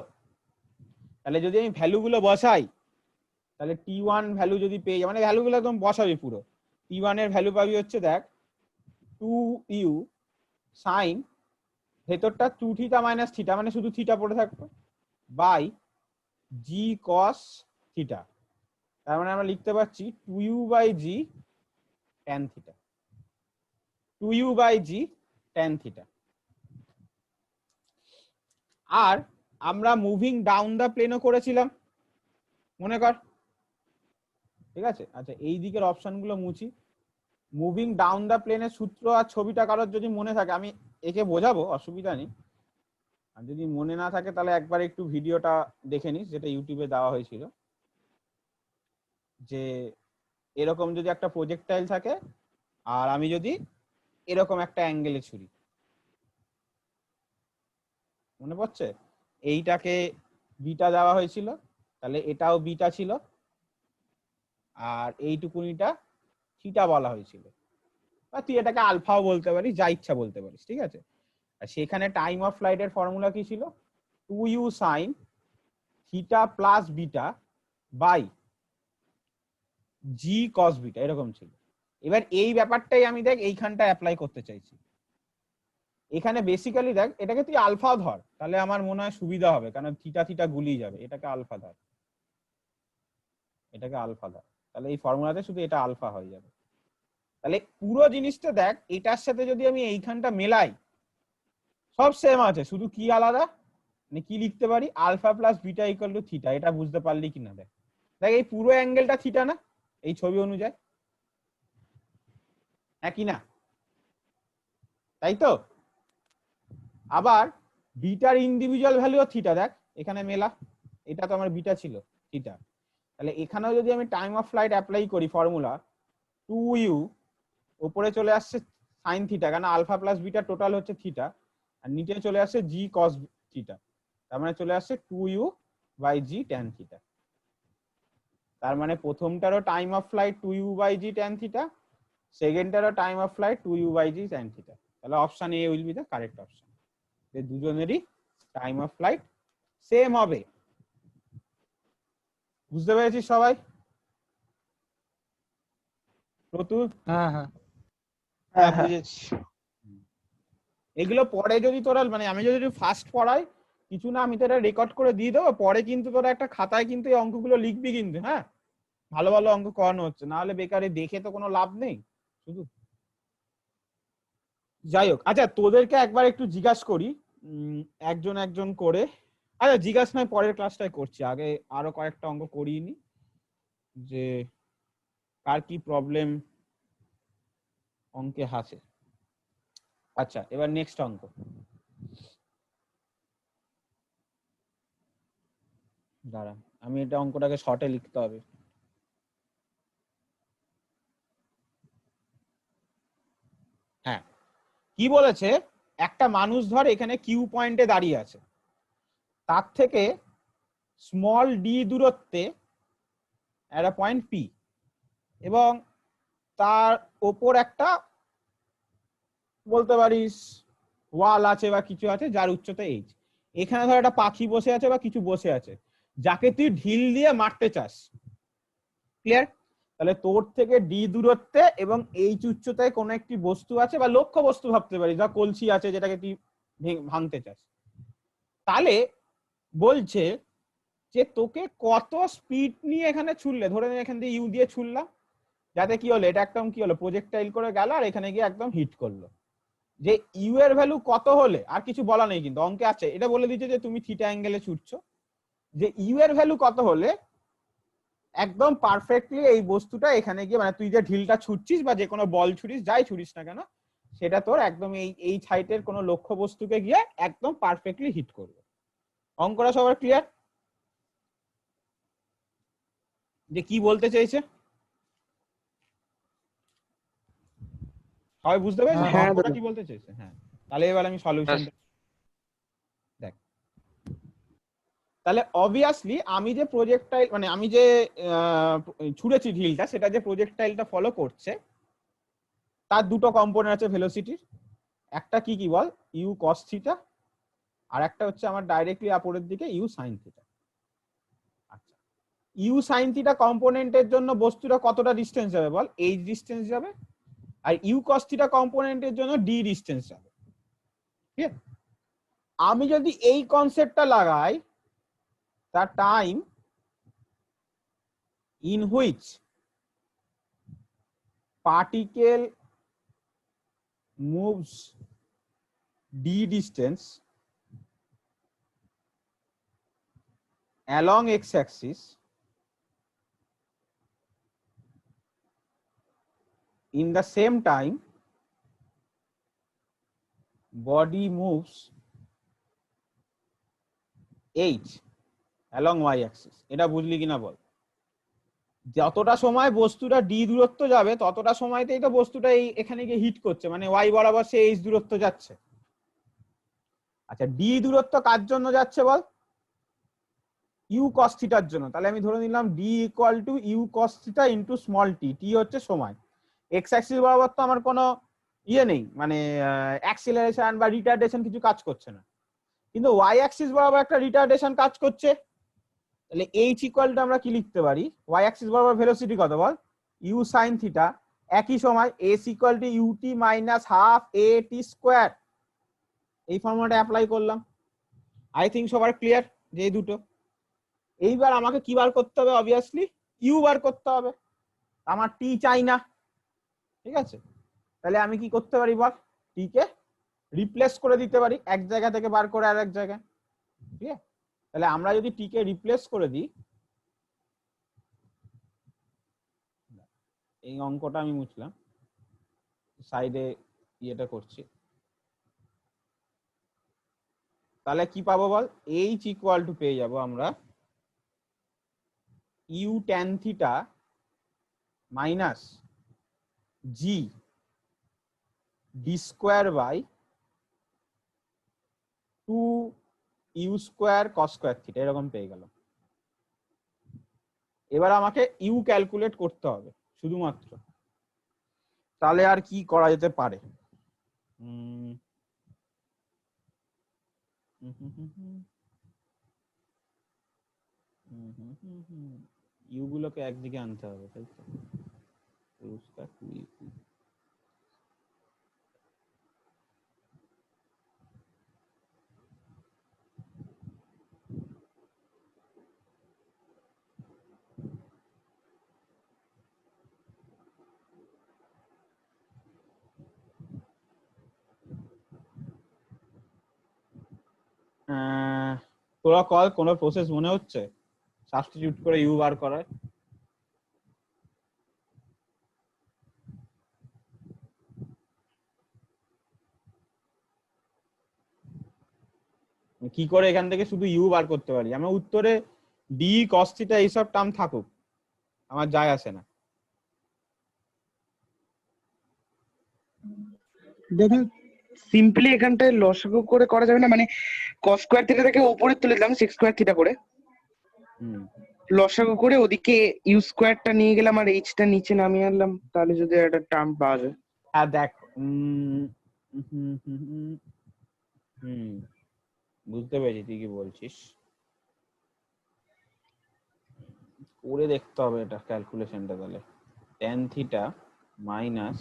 তাহলে যদি আমি ভ্যালুগুলো বসাই, তাহলে T1 ভ্যালু যদি পেয়ে যাই, মানে ভ্যালুগুলো একদম বসাবি পুরো, T1 এর ভ্যালু পাবি হচ্ছে দেখ 2u সাইন, ভেতরটা 2 থিটা মাইনাস থিটা মানে শুধু থিটা পড়ে থাকবে, বাই g cos থিটা। তার মানে আমরা লিখতে পারছি 2u by g tan theta, 2u by g tan theta. আর আমরা মুভিং ডাউন দা প্লেনও করেছিলাম মনে কর, ঠিক আছে? আচ্ছা এই দিকের অপশনগুলো মুছি। মুভিং ডাউন দা প্লেনের সূত্র আর ছবিটা কারোর যদি মনে থাকে আমি একে বোঝাবো, অসুবিধা নেই। আর যদি মনে না থাকে তাহলে একবার একটু ভিডিওটা দেখে নিস, যেটা ইউটিউবে দেওয়া হয়েছিল। যে এরকম যদি একটা প্রজেক্টাইল থাকে আর আমি যদি এরকম একটা অ্যাঙ্গেলে ছুরি, মনে পড়ছে? এইটাকে বিটা দেওয়া হয়েছিল, তাহলে এটাও বিটা ছিল, আর এইটুকুনিটা থিটা বলা হয়েছিল, বা তুই এটাকে আলফাও বলতে পারিস, যা ইচ্ছা বলতে পারিস, ঠিক আছে? আর সেখানে টাইম অফ ফ্লাইটের ফর্মুলা কি ছিল? 2u sine theta plus beta by G cos beta, এরকম ছিল। এবার এই ব্যাপারটাই আমি দেখ এইখানটা অ্যাপ্লাই করতে চাইছি। এখানে বেসিক্যালি দেখ, এটাকে তুই আলফা ধর, তাহলে আমার মনে হয় সুবিধা হবে, কারণ থিটা থিটা গুলিয়ে যাবে। এটাকে আলফা ধর, এটাকে আলফা ধর, তাহলে এই ফর্মুলাতে শুধু এটা আলফা হয়ে যাবে। তাহলে পুরো জিনিসটা দেখ, এটার সাথে যদি আমি এইখানটা মেলাই, সব সেম আছে, শুধু কি আলাদা, মানে কি লিখতে পারি, alpha plus beta equal to theta. এটা বুঝতে পারলি কিনা দেখ, দেখ এই পুরো অ্যাঙ্গেলটা থিটা না এই ছবি অনুযায়ী, একই না, তাই তো? আবার বিটার ইন্ডিভিজুয়াল ভ্যালুও থিটা, দেখ এখানে মেলা, এটা তো আমার বিটা ছিল থিটা, তাহলে এখানেও যদি আমি টাইম অফ ফ্লাইট অ্যাপ্লাই করি ফর্মুলা, 2u উপরে চলে আসছে সাইন থিটা, কারণ আলফা প্লাস বিটা টোটাল হচ্ছে থিটা, আর নিচে চলে আসছে জি কস থিটা, তার মানে চলে আসছে 2u by g tan theta. তার মানে প্রথমটারও time of flight 2u by g tan theta, সেকেন্ডটারও time of flight 2u by g tan theta. তাহলে option A will be the correct option. দুজনেরই টাইম অফ ফ্লাইট সেম হবে। বুঝতে পেরেছিস সবাই? প্রতুল? হ্যাঁ হ্যাঁ হ্যাঁ বুঝেছি। এগুলো পরে যদি তোরা, মানে আমি যদি ফার্স্ট পড়াই কিছু না, আমি তো এটা রেকর্ড করে দিয়ে দেবো, পরে কিন্তু তোরা একটা খাতায় কিন্তু এই অঙ্কগুলো লিখবি কিন্তু, হ্যাঁ? ভালো ভালো অঙ্ক করানো হচ্ছে, না হলে বেকারে দেখে তো কোনো লাভ নেই শুধু। যাই হোক, আচ্ছা তোদেরকে একবার একটু জিজ্ঞাসা করি, একজন একজন করে। আচ্ছা জিজ্ঞাসা নয়, পরের ক্লাসটাই করছি, আগে আরো কয়েকটা অঙ্ক করিয়ে নি, যে কার কি প্রবলেম অঙ্কে আছে। আচ্ছা এবার নেক্সট অঙ্ক। দাঁড়া, আমি এটা অঙ্কটাকে শর্টে লিখতে হবে। হ্যাঁ, কি বলেছে, একটা মানুষ ধর এখানে কিউ পয়েন্টে দাঁড়িয়ে আছে, তার থেকে স্মল ডি দূরত্বে একটা পয়েন্ট পি, এবং তার ওপর একটা বলতে পারিস ওয়াল আছে বা কিছু আছে যার উচ্চতা এইচ। এখানে ধর একটা পাখি বসে আছে বা কিছু বসে আছে, যাকে তুই ঢিল দিয়ে মারতে চাস। ক্লিয়ার? তাহলে তোর থেকে ডি দূরত্বে এবং এইচ উচ্চতায় কোনো একটি বস্তু আছে, বা লক্ষ্য বস্তু ভাবতে পারিস, বা কলসি আছে যেটাকে তুই ভাঙতে চাস। তাহলে বলছে যে তোকে কত স্পিড নিয়ে এখানে ছুড়লে, ধরে নে এখান দিয়ে ইউ দিয়ে ছুড়লাম, যাতে কি হলো, এটা একদম কি হলো, প্রজেক্টাইল করে গেল আর এখানে গিয়ে একদম হিট করলো। যে ইউ এর ভ্যালু কত হলে, আর কিছু বলা নেই কিন্তু অঙ্কে আছে, এটা বলে দিচ্ছে যে তুমি থিটা অ্যাঙ্গেলে ছুটছো, যে ইউ এর ভ্যালু কত হলে একদম পারফেক্টলি এই বস্তুটা এখানে গিয়ে, মানে তুই যে ঢিলটা ছুটছিস বা যে কোনো বল ছুড়িস, যাই ছুড়িস না কেন, সেটা তোর একদম এই সাইটের কোনো লক্ষ্য বস্তুকে গিয়ে একদম পারফেক্টলি হিট করবে। অঙ্কটা সবার ক্লিয়ার যে কি বলতে চাইছে? সবাই বুঝতে পেরেছিস হ্যাঁ অঙ্কটা দাদা। কি বলতে চাইছে? হ্যাঁ, তাহলে এবার আমি সলিউশন দেখ। তাহলে অবভিয়াসলি আমি যে প্রজেক্টাইল, মানে আমি যে ছুঁড়েছি ঢিলটা, সেটা যে প্রজেক্টাইলটা ফলো করছে, তার দুটো কম্পোনেন্ট আছে ভেলোসিটির, একটা কি কি বল, ইউ কস থিটা, আর একটা হচ্ছে আমার ডাইরেক্টলি আপরের দিকে ইউ সাইন থিটা। আচ্ছা, ইউ সাইন থিটা কম্পোনেন্টের জন্য বস্তুটা কতটা ডিসটেন্স যাবে বল, এইচ ডিসটেন্স যাবে, আর ইউ কস থিটা কম্পোনেন্টের জন্য ডি ডিসটেন্স যাবে। ঠিক আছে, আমি যদি এই কনসেপ্টটা লাগাই, the time in which particle moves d distance along x-axis in the same time body moves h along y-axis। এটা বুঝলি কিনা বল? যতটা সময় বস্তুটা ডি দূরত্ব যাবে ততটা সময়তেই তো বস্তুটা এই এখানে গিয়ে হিট করছে, মানে ওয়াই বরাবর সে এইচ দূরত্ব যাচ্ছে। আচ্ছা, ডি দূরত্ব কার জন্য যাচ্ছে বল, ইউ কস থিটার জন্য। তাহলে আমি ধরে নিলাম d equal to u cos theta into small t, t হচ্ছে সময়। এক্স অ্যাক্সিস বরাবর তো আমার কোনো ইয়ে নেই, মানে অ্যাক্সিলারেশন বা রিটার্ডেশন কিছু কাজ করছে না, কিন্তু ওয়াই অ্যাক্সিস বরাবর একটা রিটার্ডেশন কাজ করছে। তাহলে এইচ ইকুয়াল টু আমরা কি লিখতে পারি, ওয়াই অ্যাক্সিস বরাবর ভেলোসিটি কত বল, ইউ সাইন থিটা, একই সময় S equal to UT minus half A T square. এই ফর্মুলাটা অ্যাপ্লাই করলাম। আই থিঙ্ক সবার ক্লিয়ার যে এই দুটো। এইবার আমাকে কি বার করতে হবে, অবভিয়াসলি ইউ বার করতে হবে, আমার টি চাই না। ঠিক আছে, তাহলে আমি কি করতে পারি বল, টি কে রিপ্লেস করে দিতে পারি এক জায়গা থেকে বার করে আর এক জায়গায়। ঠিক আছে, তাহলে আমরা যদি টি কে রিপ্লেস করে দিই, এই অঙ্কটা আমি মুছলাম, সাইডে ইয়েটা করছি, তাহলে কি পাবো বল, এইচ ইকুয়াল টু পেয়ে যাবো আমরা U tan theta minus G D square by 2 U square cos square theta, এরকম পেয়ে গেল। এবার আমাকে ইউ ক্যালকুলেট করতে হবে শুধুমাত্র, তাহলে আর কি করা যেতে পারে। ইউ গুলোকে একদিকে আনতে হবে, তাই তো, ইউ স্কয়ার 2u। তোরা কল কোন প্রসেস মনে হচ্ছে সাবস্টিটিউট করে ইউ বার করার? কি করে এখান থেকে শুধু ইউ বার করতে পারি? আমার উত্তরে ডি কস থিটা এইসব টার্ম থাকুক, আমার যায় আসে না। দাদা সিম্পলি এখানটায় লসাগু করে করা যাবে না, মানে cos স্কয়ার থিটা থেকে উপরে তুলে দিলাম sec স্কয়ার থিটা করে, লসাগু করে ওদিকে ইউ স্কয়ারটা নিয়ে গেলাম আর এইচ টা নিচে নামিয়ে আনলাম, তাহলে যদি একটা টার্ম পাওয়া যায়। হ্যাঁ দেখ, বুঝতে পেরেছি তুই কি বলছিস, করে দেখতে হবে এটা ক্যালকুলেশনটা। তাহলে tan theta minus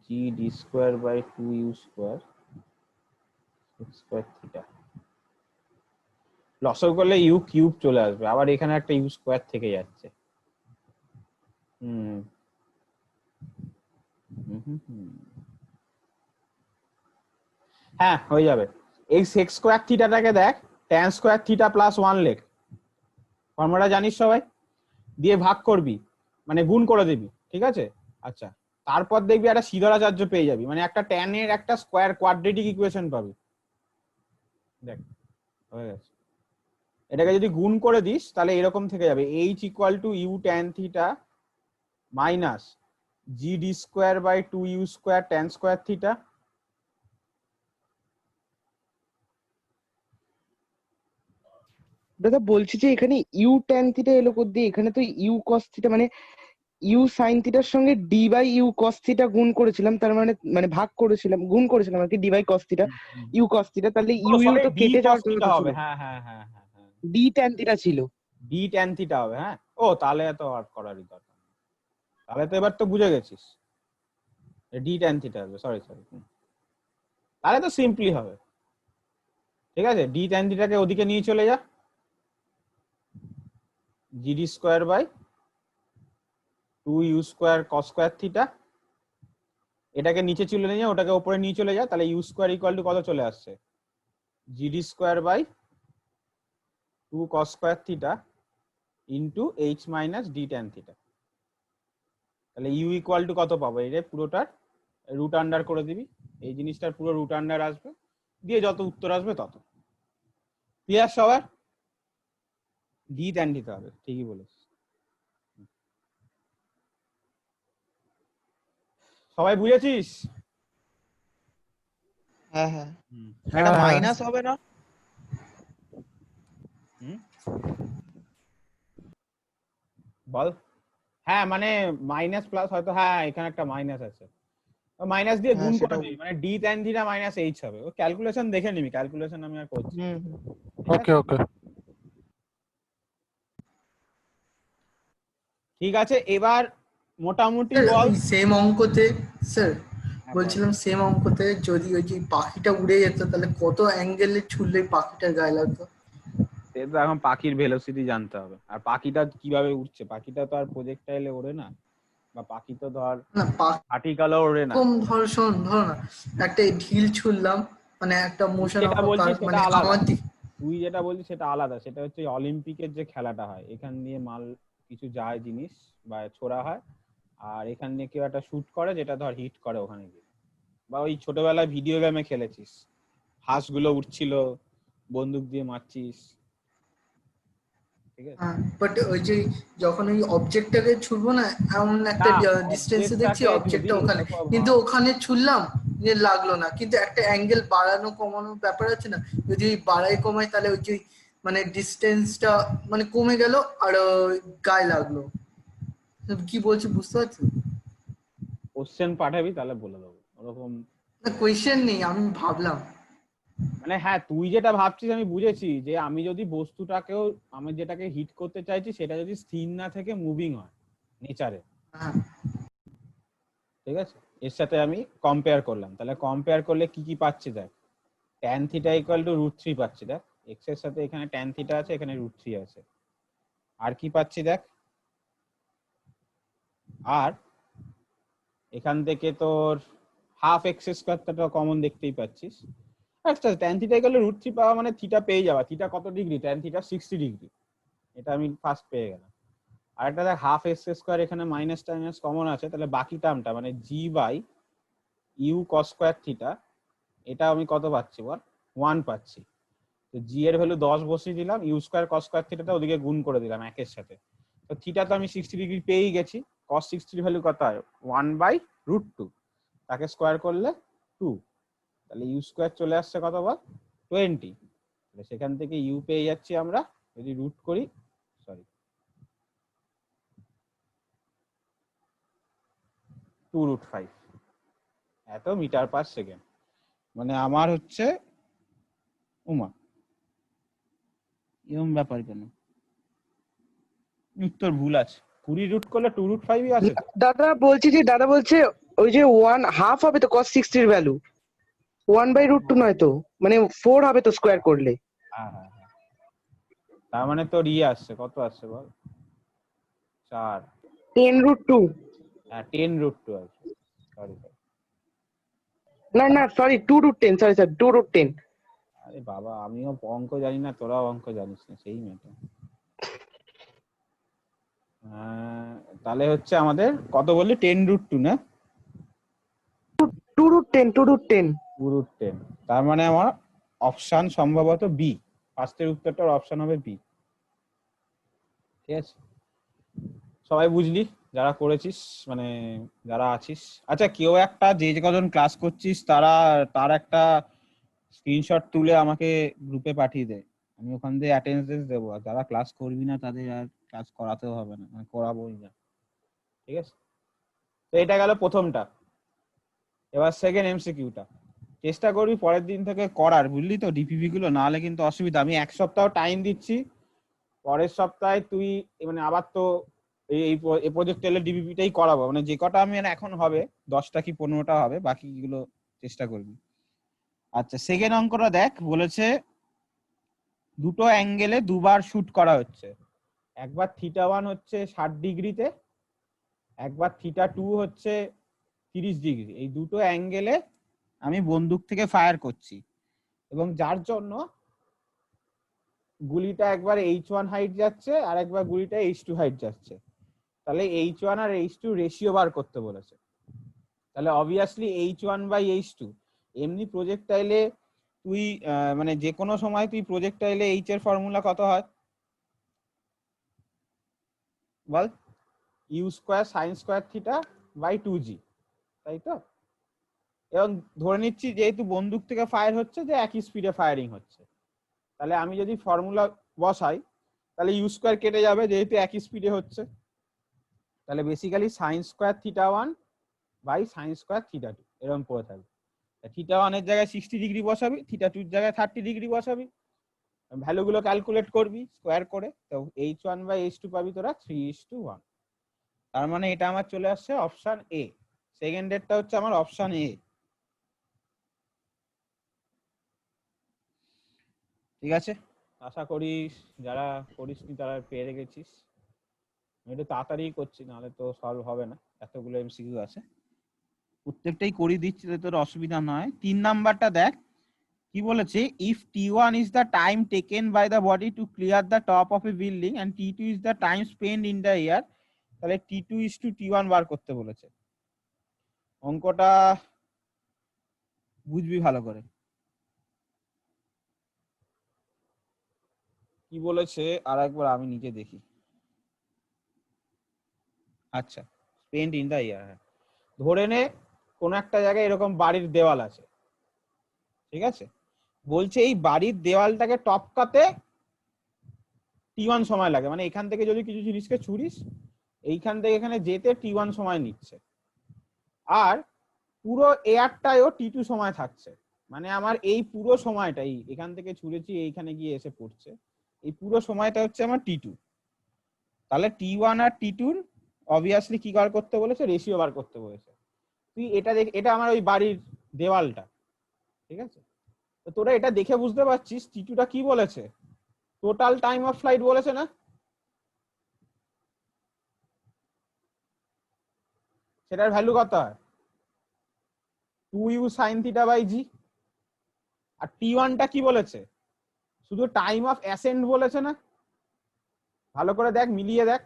G D square by 2u square square theta, লসাগু করলে ইউ কিউব চলে আসবে, আবার এখানে একটা ইউ স্কোয়ার থেকে যাচ্ছে। হ্যাঁ হয়ে যাবে। এই sec স্কোয়ার থিটাটাকে দেখ tan স্কোয়ার থিটা প্লাস 1 লেখ, ফর্মুলা জানিস সবাই, দিয়ে ভাগ করবি, মানে গুণ করে দিবি। ঠিক আছে, আচ্ছা, তারপর দেখবি একটা সিদ্ধারাচার্য পেয়ে যাবি, মানে একটা tan এর একটা স্কোয়ার কোয়াড্রেটিক ইকুয়েশন পাবি। দেখ হয়ে গেছে। এটাকে যদি গুণ করে দিস তাহলে এরকম থেকে যাবে, h equal to U tan theta minus G D square by 2u square tan square theta. দাদা বলছি যে এখানে ইউ ট্যান থিটা এলো কোথা দিয়ে, এখানে তো ইউ কস থিটা, মানে ইউ সাইন থিটার সঙ্গে D by you cos theta গুণ করেছিলাম, তার মানে মানে ভাগ করেছিলাম, গুণ করেছিলাম আর কি, D by cos theta U cos theta, তাহলে ও ইউ ইউ সরি, তো ডি কেটে কস যাওয়ার থিটা কথা ছিল, হবে, হ্যাঁ হ্যাঁ হ্যাঁ হ্যাঁ হ্যাঁ, ডি ট্যান থিটা ছিল। ডি ট্যান থিটা হবে, হ্যাঁ। ও তাহলে তো আর করারই দরকার নেই। তাহলে তো এবার তো বুঝে গেছিস, ডি ট্যান থিটা হবে, সরি সরি। তাহলে তো সিম্পলি হবে, ঠিক আছে। ডি ট্যান থিটাকে ওদিকে নিয়ে চলে যা, GD square by 2u square cos square theta, এটাকে নিচে চলে নিয়ে যা, ওটাকে উপরে নিয়ে চলে যা, তাহলে ইউ স্কোয়ার ইকুয়াল টু কত চলে আসছে, GD square by 2 cos square theta into H minus D tan theta. তাহলে ইউ ইকুয়াল টু কত পাবো, এই রে পুরোটার রুট আন্ডার করে দিবি, এই জিনিসটার পুরো রুট আন্ডার আসবে, দিয়ে যত উত্তর আসবে তত। ক্লিয়ার সবার? ডি ট্যান থিটা হবে, ঠিকই বলেছিস। সবাই বুঝেছিস? হ্যাঁ হ্যাঁ, হ্যাঁ একটা হ্যাঁ মাইনাস হবে না? বল। হ্যাঁ মানে মাইনাস প্লাস হয়তো, হ্যাঁ এখানে একটা মাইনাস আছে, মাইনাস দিয়ে হ্যাঁ গুণ করে সেটাও। দিবি, মানে D tan theta minus H হবে। ও ক্যালকুলেশন দেখে নিবি, ক্যালকুলেশন আমি আর করছি না। হুম। ঠিক ওকে আছে? ওকে। ঠিক আছে, এবার মোটামুটি স্যার বল। ওই সেম অঙ্কতে, স্যার হ্যাঁ, বল। বলছিলাম সেম অঙ্কতে যদি ওই যে পাখিটা উড়ে যেত তাহলে কত অ্যাঙ্গেলে ছুড়লে পাখিটার গায়ে লাগতো? সে তো এখন পাখির ভেলোসিটি জানতে হবে, আর পাখিটা কিভাবে উঠছে, পাখিটা তো আর প্রজেক্টাইলে ওড়ে না, বা পাখি তো ধর না ভার্টিক্যালও ওড়ে না। কম ধর, শোন ধর না একটা ঢিল ছুড়লাম, মানে একটা তুই মোশন যেটা অফ বলছিস সেটা মানে আলাদা, আমার দিকে। তুই যেটা বলছিস সেটা আলাদা, সেটা হচ্ছে অলিম্পিকের যে খেলাটা হয়, এখান দিয়ে মাল কিছু যায় জিনিস বা ছোড়া হয়, আর এখান দিয়ে কেউ একটা শুট করে যেটা ধর হিট করে ওখানে গিয়ে। বা ওই ছোটবেলায় ভিডিও গেমে খেলেছিস, হাঁসগুলো উঠছিল, বন্দুক দিয়ে মারছিস, ঠিক আছে। বাট ওই যে যখন ওই অবজেক্টটাকে ছুড়বো না, এমন একটা না, ডিস্টেন্সে দেখছি অবজেক্টটাকে অবজেক্টটা যদি ওখানে, দেখো কিন্তু ভাব, ওখানে ছুড়লাম যে লাগলো না, কিন্তু একটা অ্যাঙ্গেল বাড়ানো কমানোর ব্যাপার আছে না, যদি বাড়াই কমাই তাহলে ওই যে মানে ডিস্টেন্সটা মানে কমে গেল আর গায়ে লাগলো। কি বলছি বুঝতে পারছো? কোশ্চেন পাঠাবি তাহলে বলে দেবো ওরকম। না কোয়েশ্চেন নেই, আমি ভাবলাম। মানে হ্যাঁ, তুই যেটা ভাবছিস আমি বুঝেছি, যে আমি যদি বস্তুটাকেও, আমি যেটাকে হিট করতে চাইছি সেটা যদি স্থির না থেকে মুভিং হয় নেচারে, হ্যাঁ ঠিক আছে, এর সাথে আমি কম্পেয়ার করলাম, তাহলে কম্পেয়ার করলে কি কি পাচ্ছি দেখ, tan থিটা ইকুয়াল টু √3 পাচ্ছি, দেখ এক্স এর সাথে এখানে tan থিটা আছে, এখানে √3 আছে, আর কি পাচ্ছি দেখ, আর এখান থেকে তোর হাফ এক্স স্কোয়ারটা কমন দেখতেই পাচ্ছিস। আচ্ছা, tan থিটা ইকুয়াল টু √3 পাওয়া মানে থিটা পেয়ে যাওয়া, থিটা কত ডিগ্রি, tan থিটা 60 ডিগ্রি, এটা আমি ফার্স্ট পেয়ে গেলাম। আর একটা দেখ হাফ এক্স স্কোয়ার, এখানে মাইনাস টাইনাস কমন আছে, তাহলে বাকি টার্মটা মানে g by you cos square theta, এটা আমি কত পাচ্ছি বল, 1 পাচ্ছি। তো জি এর ভ্যালু 10 বসিয়ে দিলাম, ইউ স্কোয়ার কস স্কোয়ার থিটাটা ওদিকে গুণ করে দিলাম একের সাথে, তো থিটা তো আমি 60 ডিগ্রি পেয়েই গেছি। কস 60 ভ্যালু কত হয়, 1/√2, তাকে স্কোয়ার করলে 2, তাহলে ইউ স্কোয়ার চলে আসছে কত বল, 20। তাহলে সেখান থেকে ইউ পেয়ে যাচ্ছি আমরা, যদি রুট করি, সরি 2√5 এত মিটার পার সেকেন্ড। মানে আমার হচ্ছে, উমা এরকম ব্যাপার কেন, উত্তর ভুল আছে, 20 রুট করলে 2√5ই আছে তো। দাদা বলছি যে, দাদা বলছে ওই যে 1/2 হবে তো cos 60 এর ভ্যালু, 1/√2 নয় তো, মানে 4 হবে তো স্কোয়ার করলে। হ্যাঁ হ্যাঁ হ্যাঁ, তার মানে তোর ইয়ে আসছে, কত আসছে বল, 4, 10√2, হ্যাঁ 10√2 আছে, সরি সরি। না না সরি 2√10, সরি স্যার 2√10। আরে বাবা, আমিও অঙ্ক জানি না, তোরাও অঙ্ক জানিস না, সেই মেয়েটা। তাহলে হচ্ছে আমাদের কত বললি, 10√2 না, 2√10, 2√10। 2√10, তার মানে আমার অপশন সম্ভবত বি, ফার্স্টের উত্তরটার অপশন হবে বি। ঠিক আছে, সবাই বুঝলি যারা করেছিস, মানে যারা আছিস। আচ্ছা, কেউ একটা, যে যে কজন ক্লাস করছিস তারা, তার একটা স্ক্রিনশট তুলে আমাকে গ্রুপে পাঠিয়ে দে, আমি ওখান দিয়ে অ্যাটেন্ডেন্স দেবো, আর যারা ক্লাস করবি না তাদের আর ক্লাস করাতেও হবে না, মানে করাবোই না। ঠিক আছে, তো এটা গেল প্রথমটা। এবার সেকেন্ড এমসিকিউটা চেষ্টা করবি পরের দিন থেকে করার, বুঝলি তো, ডিপিপি গুলো, না হলে কিন্তু অসুবিধা। আমি এক সপ্তাহ টাইম দিচ্ছি, পরের সপ্তাহে তুই মানে আবার তো এই প্রজেক্ট এলে ডিপিপিটাই করাবো, মানে যে কটা আমি এখন হবে 10টা কি 15টা হবে, বাকিগুলো চেষ্টা করবি। আচ্ছা, সেকেন্ড অঙ্কটা দেখ, বলেছে দুটো অ্যাঙ্গেলে দুবার শুট করা হচ্ছে, একবার θ1 হচ্ছে 60 ডিগ্রিতে, একবার θ2 হচ্ছে 30 ডিগ্রি। এই দুটো অ্যাঙ্গেলে আমি বন্দুক থেকে ফায়ার করছি, এবং যার জন্য গুলিটা একবার H1 হাইট যাচ্ছে আর একবার গুলিটা H2 হাইট যাচ্ছে, তাহলে H1 আর H2 রেশিও বার করতে বলেছে। তাহলে অবভিয়াসলি H1/H2, এমনি প্রজেক্টাইলে তুই মানে যে কোনো সময় তুই প্রজেক্টাইলে H এর ফর্মুলা কত হয় বল? U² sin² θ/2g, তাই তো? এবং ধরে নিচ্ছি যেহেতু বন্দুক থেকে ফায়ার হচ্ছে যে একই স্পিডে ফায়ারিং হচ্ছে, তাহলে আমি যদি ফর্মুলা বসাই তাহলে U² কেটে যাবে যেহেতু একই স্পিডে হচ্ছে, তাহলে বেসিক্যালি sin² θ1/sin² θ2 এরকম পড়ে থাকবে। θ1 এর জায়গায় 60 ডিগ্রি বসাবি, θ2 এর জায়গায় 30 ডিগ্রি বসাবি, ভ্যালু গুলো ক্যালকুলেট করবি স্কোয়ার করে, তো H1/H2 পাবি তোরা 3:1। তার মানে এটা আমার চলে আসছে অপশন এ। সেকেন্ড ডেটটা হচ্ছে আমার অপশন এ। ঠিক আছে, আশা করি যারা করিসনি তারা পেরে গেছিস। আমি একটু তাড়াতাড়ি করছি, নাহলে তো সলভ হবে না, এতগুলো এমসিকিউ আছে। প্রত্যেকটাই করে দিচ্ছি তোর অসুবিধা নয়। 3 নাম্বারটা দেখ কি বলেছে, if T1 is the time taken by the body to clear the top of a building and T2 is the time spent in the air, তাহলে T2 is to T1 বার করতে বলেছে। অঙ্কটা বুঝবি ভালো করে কি বলেছে, আর একবার আমি নিজে দেখি। আচ্ছা, স্পেন্ট ইন দা এয়ার, ধরে নে কোন একটা জায়গায় এরকম বাড়ির দেওয়াল আছে, ঠিক আছে, বলছে এই বাড়ির দেওয়ালটাকে টপকাতে T1 সময় লাগে, মানে এখান থেকে যদি কিছু জিনিসকে ছুড়িস এইখান থেকে এখানে যেতে T1 সময় নিচ্ছে, আর পুরো এয়ারটাও T2 সময় থাকছে। মানে আমার এই পুরো সময়টাই এখান থেকে ছুড়েছি এইখানে গিয়ে এসে পড়ছে, এই পুরো সময়টা হচ্ছে আমার T2। তাহলে T1 আর T2 অবভিয়াসলি কি বার করতে বলেছে, রেশিও বার করতে বলেছে। তুই এটা দেখ, এটা আমার ওই বাড়ির দেওয়ালটা, ঠিক আছে, তো তোরা এটা দেখে বুঝতে পারছিস T2টা কি বলেছে, টোটাল টাইম অফ ফ্লাইট বলেছে না, সেটার ভ্যালু কত হয় 2u sin θ/g। আর T1টা কি বলেছে, শুধু টাইম অফ অ্যাসেন্ড বলেছে না, ভালো করে দেখ, মিলিয়ে দেখ।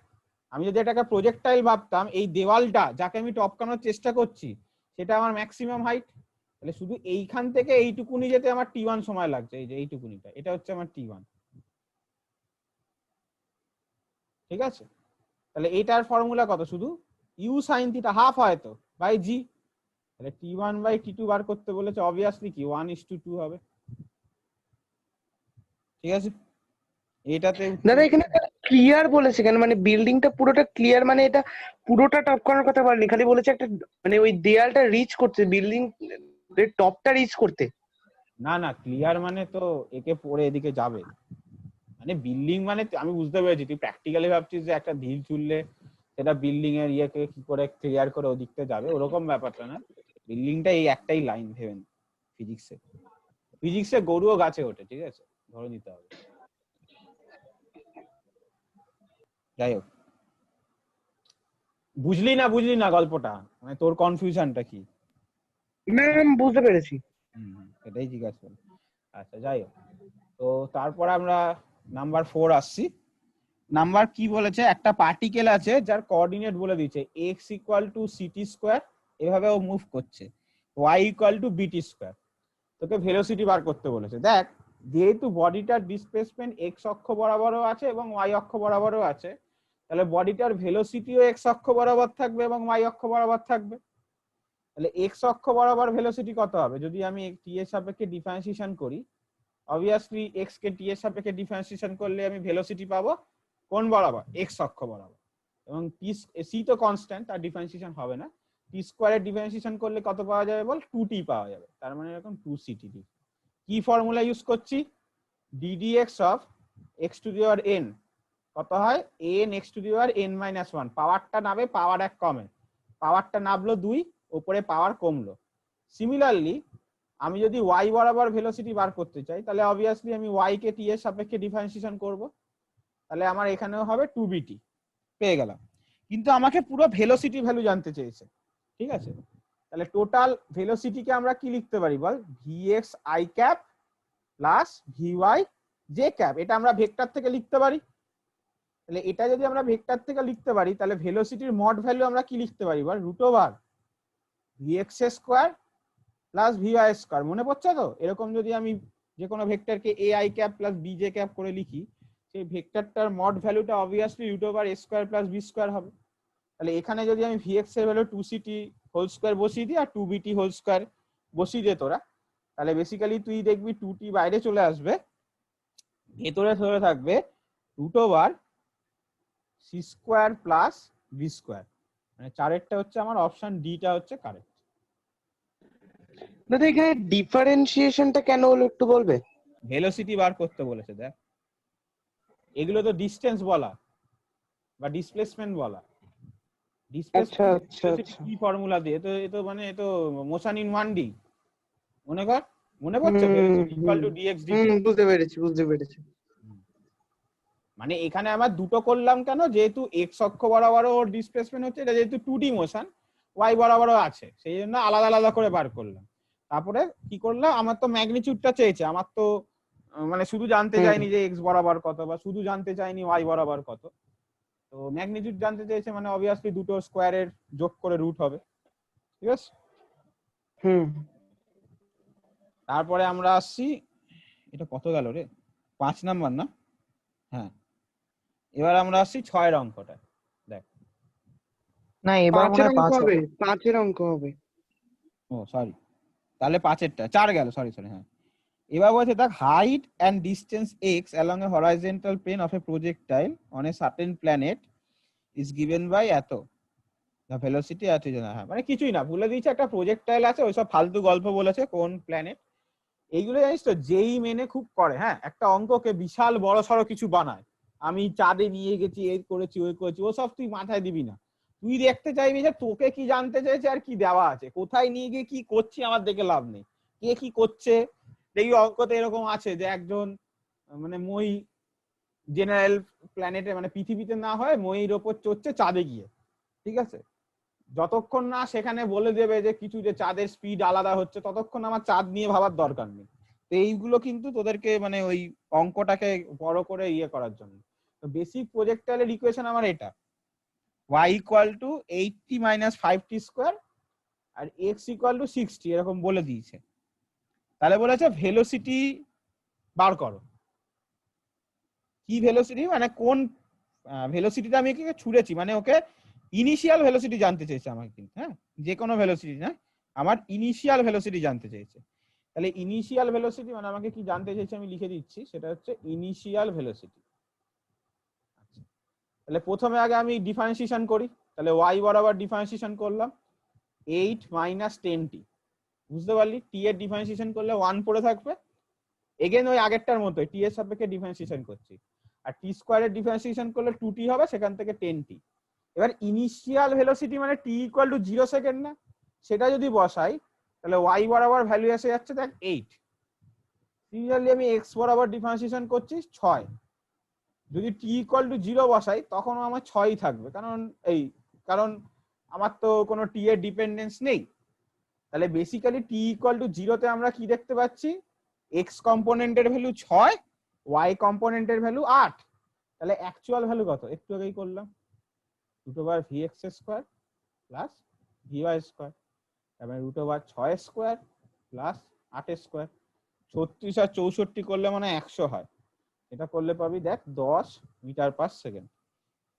আমি যদি এটাকে প্রজেক্টাইল ভাবতাম, এই দেওয়ালটা যাকে আমি টপকানোর চেষ্টা করছি সেটা আমার ম্যাক্সিমাম হাইট, তাহলে শুধু এইখান থেকে এইটুকুনি যেতে আমার T1 সময় লাগছে, এই যে এইটুকুনিটা, এটা হচ্ছে আমার T1, ঠিক আছে। তাহলে এটার ফর্মুলা কত, শুধু u sin θ হাফ হয় তো বাই g, তাহলে T1/T2 বার করতে বলেছে, অবভিয়াসলি কি 1:2 হবে, ঠিক আছে। এটাতে দাদা এখানে ক্লিয়ার বলেছে কেন, মানে বিল্ডিংটা পুরোটা ক্লিয়ার, মানে এটা পুরোটা টপ করার কথা বলেনি, খালি বলেছে একটা মানে ওই দেয়ালটা রিচ করতে, বিল্ডিং টপটা রিচ করতে। না না, ক্লিয়ার মানে তো একে পড়ে এদিকে যাবে, মানে বিল্ডিং মানে আমি বুঝতে পেরেছি তুই প্র্যাকটিক্যালি ভাবছিস যে একটা ঢিল ছুড়লে সেটা বিল্ডিং এর ইয়েকে কি করে ক্লিয়ার করে ওদিকতে যাবে, ওরকম ব্যাপারটা না। বিল্ডিংটা এই একটাই লাইন ভেবেন, ফিজিক্সে গরুও গাছে ওঠে, ঠিক আছে, ধরে নিতে হবে। যাই হোক, বুঝলি না গল্পটা, মানে তোর কনফিউশনটা কি? না আমি বুঝতে পেরেছি। এটাই জিজ্ঞাসা করি। আচ্ছা যাই হোক, তো তারপর আমরা নাম্বার 4 আসছি। নাম্বার কি বলেছে, একটা পার্টিকেল আছে যার কোঅর্ডিনেট বলে দিয়েছে x = ct², এভাবে ও মুভ করছে, y = bt², তোকে ভেলোসিটি বার করতে বলেছে। দেখ, যেহেতু বডিটার ডিসপ্লেসমেন্ট x অক্ষ বরাবরও আছে এবং y অক্ষ বরাবরও আছে, তাহলে বডিটার ভেলোসিটিও x অক্ষ বরাবর থাকবে এবং y অক্ষ বরাবর থাকবে। তাহলে x অক্ষ বরাবর ভেলোসিটি কত হবে, যদি আমি t এর সাপেক্ষে ডিফারেন্সিয়েশন করি, অবভিয়াসলি x কে t এর সাপেক্ষে ডিফারেন্সিয়েশন করলে আমি ভেলোসিটি পাবো কোন বরাবর, x অক্ষ বরাবর। এবং সি তো কনস্ট্যান্ট, তার ডিফারেন্সিয়েশন হবে না। টি স্কোয়ারের ডিফারেন্সিয়েশন করলে কত পাওয়া যাবে বল, 2t পাওয়া যাবে, তার মানে এরকম 2ct। কি ফর্মুলা ইউজ করছি, ddx of x to the power n কত হয়, n x to the power n minus 1, পাওয়ারটা নামে, পাওয়ার 1 কমে, পাওয়ারটা নামলো 2, উপরে পাওয়ার কমলো। সিমিলারলি আমি যদি y বরাবর ভেলোসিটি বার করতে চাই, তাহলে অবভিয়াসলি আমি y কে t এর সাপেক্ষে ডিফারেন্সিয়েশন করব, তাহলে আমার এখানেও হবে 2bt, পেয়ে গেলাম। কিন্তু আমাকে পুরো ভেলোসিটি ভ্যালু জানতে চেয়েছে, ঠিক আছে? তাহলে টোটাল ভেলোসিটিকে আমরা কি লিখতে পারি বল, vx i cap plus vy j cap, এটা আমরা ভেক্টর থেকে লিখতে পারি। তাহলে এটা যদি আমরা ভেক্টর থেকে লিখতে পারি, তাহলে ভেলোসিটির মড ভ্যালু আমরা কি লিখতে পারি বল, root over vx square plus vy square. মনে পড়ছে তো? এরকম যদি আমি যে কোনো ভেক্টরকে ai cap plus bj cap করে লিখি, সেই ভেক্টরটার মড ভ্যালুটা obviously root over a square plus b square হবে। তাহলে এখানে যদি আমি vx এর ভ্যালু 2ct হোল স্কয়ার বসিয়ে দিই আর 2bt হোল স্কয়ার বসিয়ে দে তোরা, তাহলে বেসিক্যালি তুই দেখবি 2t বাইরে চলে আসবে, ভেতরে ধরে থাকবে root over c square plus b square. মানে চারেরটা হচ্ছে আমার অপশন ডিটা হচ্ছে কারেক্ট। দাদা এখানে ডিফারেন্সিয়েশনটা কেন হলো একটু বলবে? ভেলোসিটি বার করতে বলেছে, দেখ এগুলো তো ডিসটেন্স বলা বা ডিসপ্লেসমেন্ট বলা। আচ্ছা আচ্ছা আচ্ছা, কি ফর্মুলা দিয়ে, তো এ তো মানে এ তো মোশন ইন 1D, মনে কর, মনে পড়ছে, velocity equal to dx dt। বুঝতে পেরেছি বুঝতে পেরেছি। মানে এখানে আবার দুটো করলাম কেন, যেহেতু x অক্ষ বরাবরও ওর ডিসপ্লেসমেন্ট হচ্ছে, এটা যেহেতু 2D মোশন, y বরাবরও আছে, সেই জন্য আলাদা আলাদা করে বার করলাম। তারপরে কি করলাম, আমার তো ম্যাগনিটিউডটা চেয়েছে, আমার তো মানে শুধু জানতে চাইনি যে x বরাবর কত, বা শুধু জানতে চাইনি y বরাবর কত, তো ম্যাগনিটিউড জানতে চেয়েছে, মানে অবভিয়াসলি দুটো স্কোয়ারের যোগ করে রুট হবে, ঠিক আছে? তারপরে আমরা আসছি, এটা কত গেল রে, 5 নাম্বার না? হ্যাঁ, এবার আমরা আসছি 6 অঙ্কটা। দেখ, না এবার মনে পাঁচের হয় অঙ্ক 5 হবে, পাঁচের অঙ্ক হবে। ও সরি, তাহলে 5এরটা 4 গেল, সরি সরি। হ্যাঁ, এবার বলছে দেখ, height and distance x along a horizontal plane of a projectile on a certain planet is given by এত, the velocity at is, হ্যাঁ মানে কিছুই না, বলে দিয়েছে একটা প্রজেক্টাইল আছে, ওইসব ফালতু গল্প বলেছে, কোন প্ল্যানেট, এইগুলো জানিস তো যেই মেনে খুব করে। হ্যাঁ, একটা অঙ্ককে বিশাল বড় সড়ো কিছু বানায়, আমি চাঁদে নিয়ে গেছি, এই করেছি ওই করেছি, ওসব তুই মাথায় দিবি না। তুই দেখতে চাইবি যে তোকে কি জানতে চাইছে আর কি দেওয়া আছে, কোথায় নিয়ে গিয়ে কি করছি আমার দেখে লাভ নেই, কে কি করছে। দেখি অঙ্কতে এরকম আছে যে একজন মানে মই জেনারেল প্ল্যানেটে, মানে পৃথিবীতে না হয় মইয়ের ওপর চড়ছে চাঁদে গিয়ে, ঠিক আছে? যতক্ষণ না সেখানে বলে দেবে যে কিছু, যে চাঁদের স্পিড আলাদা হচ্ছে, ততক্ষণ আমার চাঁদ নিয়ে ভাবার দরকার নেই। তো এইগুলো কিন্তু তোদেরকে মানে ওই অঙ্কটাকে বড় করে ইয়ে করার জন্য। তো বেসিক প্রজেক্টাইলের ইকুয়েশন আমার এটা, y equal to 80 minus 5t square আর x ইকুয়াল টু 60, এরকম বলে দিয়েছে। তাহলে বলেছে ভেলোসিটি বার করো। কি ভেলোসিটি মানে কোন ভেলোসিটিটা আমি একে ছুড়েছি, মানে ওকে ইনিশিয়াল ভেলোসিটি জানতে চেয়েছে আমাকে, কিন্তু হ্যাঁ যে কোনো ভেলোসিটি না, আমার ইনিশিয়াল ভেলোসিটি জানতে চেয়েছে। তাহলে ইনিশিয়াল ভেলোসিটি মানে আমাকে কি জানতে চেয়েছে আমি লিখে দিচ্ছি, সেটা হচ্ছে ইনিশিয়াল ভেলোসিটি। আচ্ছা, তাহলে প্রথমে আগে আমি ডিফারেন্সিয়েশন করি, তাহলে y বরাবর ডিফারেন্সিয়েশন করলাম 8 মাইনাস 10t, বুঝতে পারলি? t এর ডিফারেন্সিয়েশন করলে 1 পড়ে থাকবে, এগেন ওই আগেরটার মতোই t এর সাপেক্ষে ডিফারেন্সিয়েশন করছি, আর t স্কয়ারের ডিফারেন্সিয়েশন করলে 2t হবে, সেখান থেকে 10t। এবার ইনিশিয়াল ভেলোসিটি মানে t ইকুয়াল টু 0 সেকেন্ড না, সেটা যদি বসাই তাহলে y বরাবর ভ্যালু এসে যাচ্ছে দেখ 8। সিমিলারলি আমি x বরাবর ডিফারেন্সিয়েশন করছি 6, যদি t ইকুয়াল টু 0 বসাই তখন আমার 6ই থাকবে, কারণ আমার তো কোনো t এর ডিপেন্ডেন্স নেই। তাহলে বেসিক্যালি t ইকুয়াল টু 0 তে আমরা কি দেখতে পাচ্ছি, x কম্পোনেন্টের ভ্যালু 6, y কম্পোনেন্টের ভ্যালু 8। তাহলে অ্যাকচুয়াল ভ্যালু কত, একটু আগেই করলাম, root over vx square plus vy square, তারপরে root over 6 square plus 8 square. 36 আর 64 করলে মানে 100 হয়, এটা করলে পাবি দেখ 10 মিটার পার সেকেন্ড।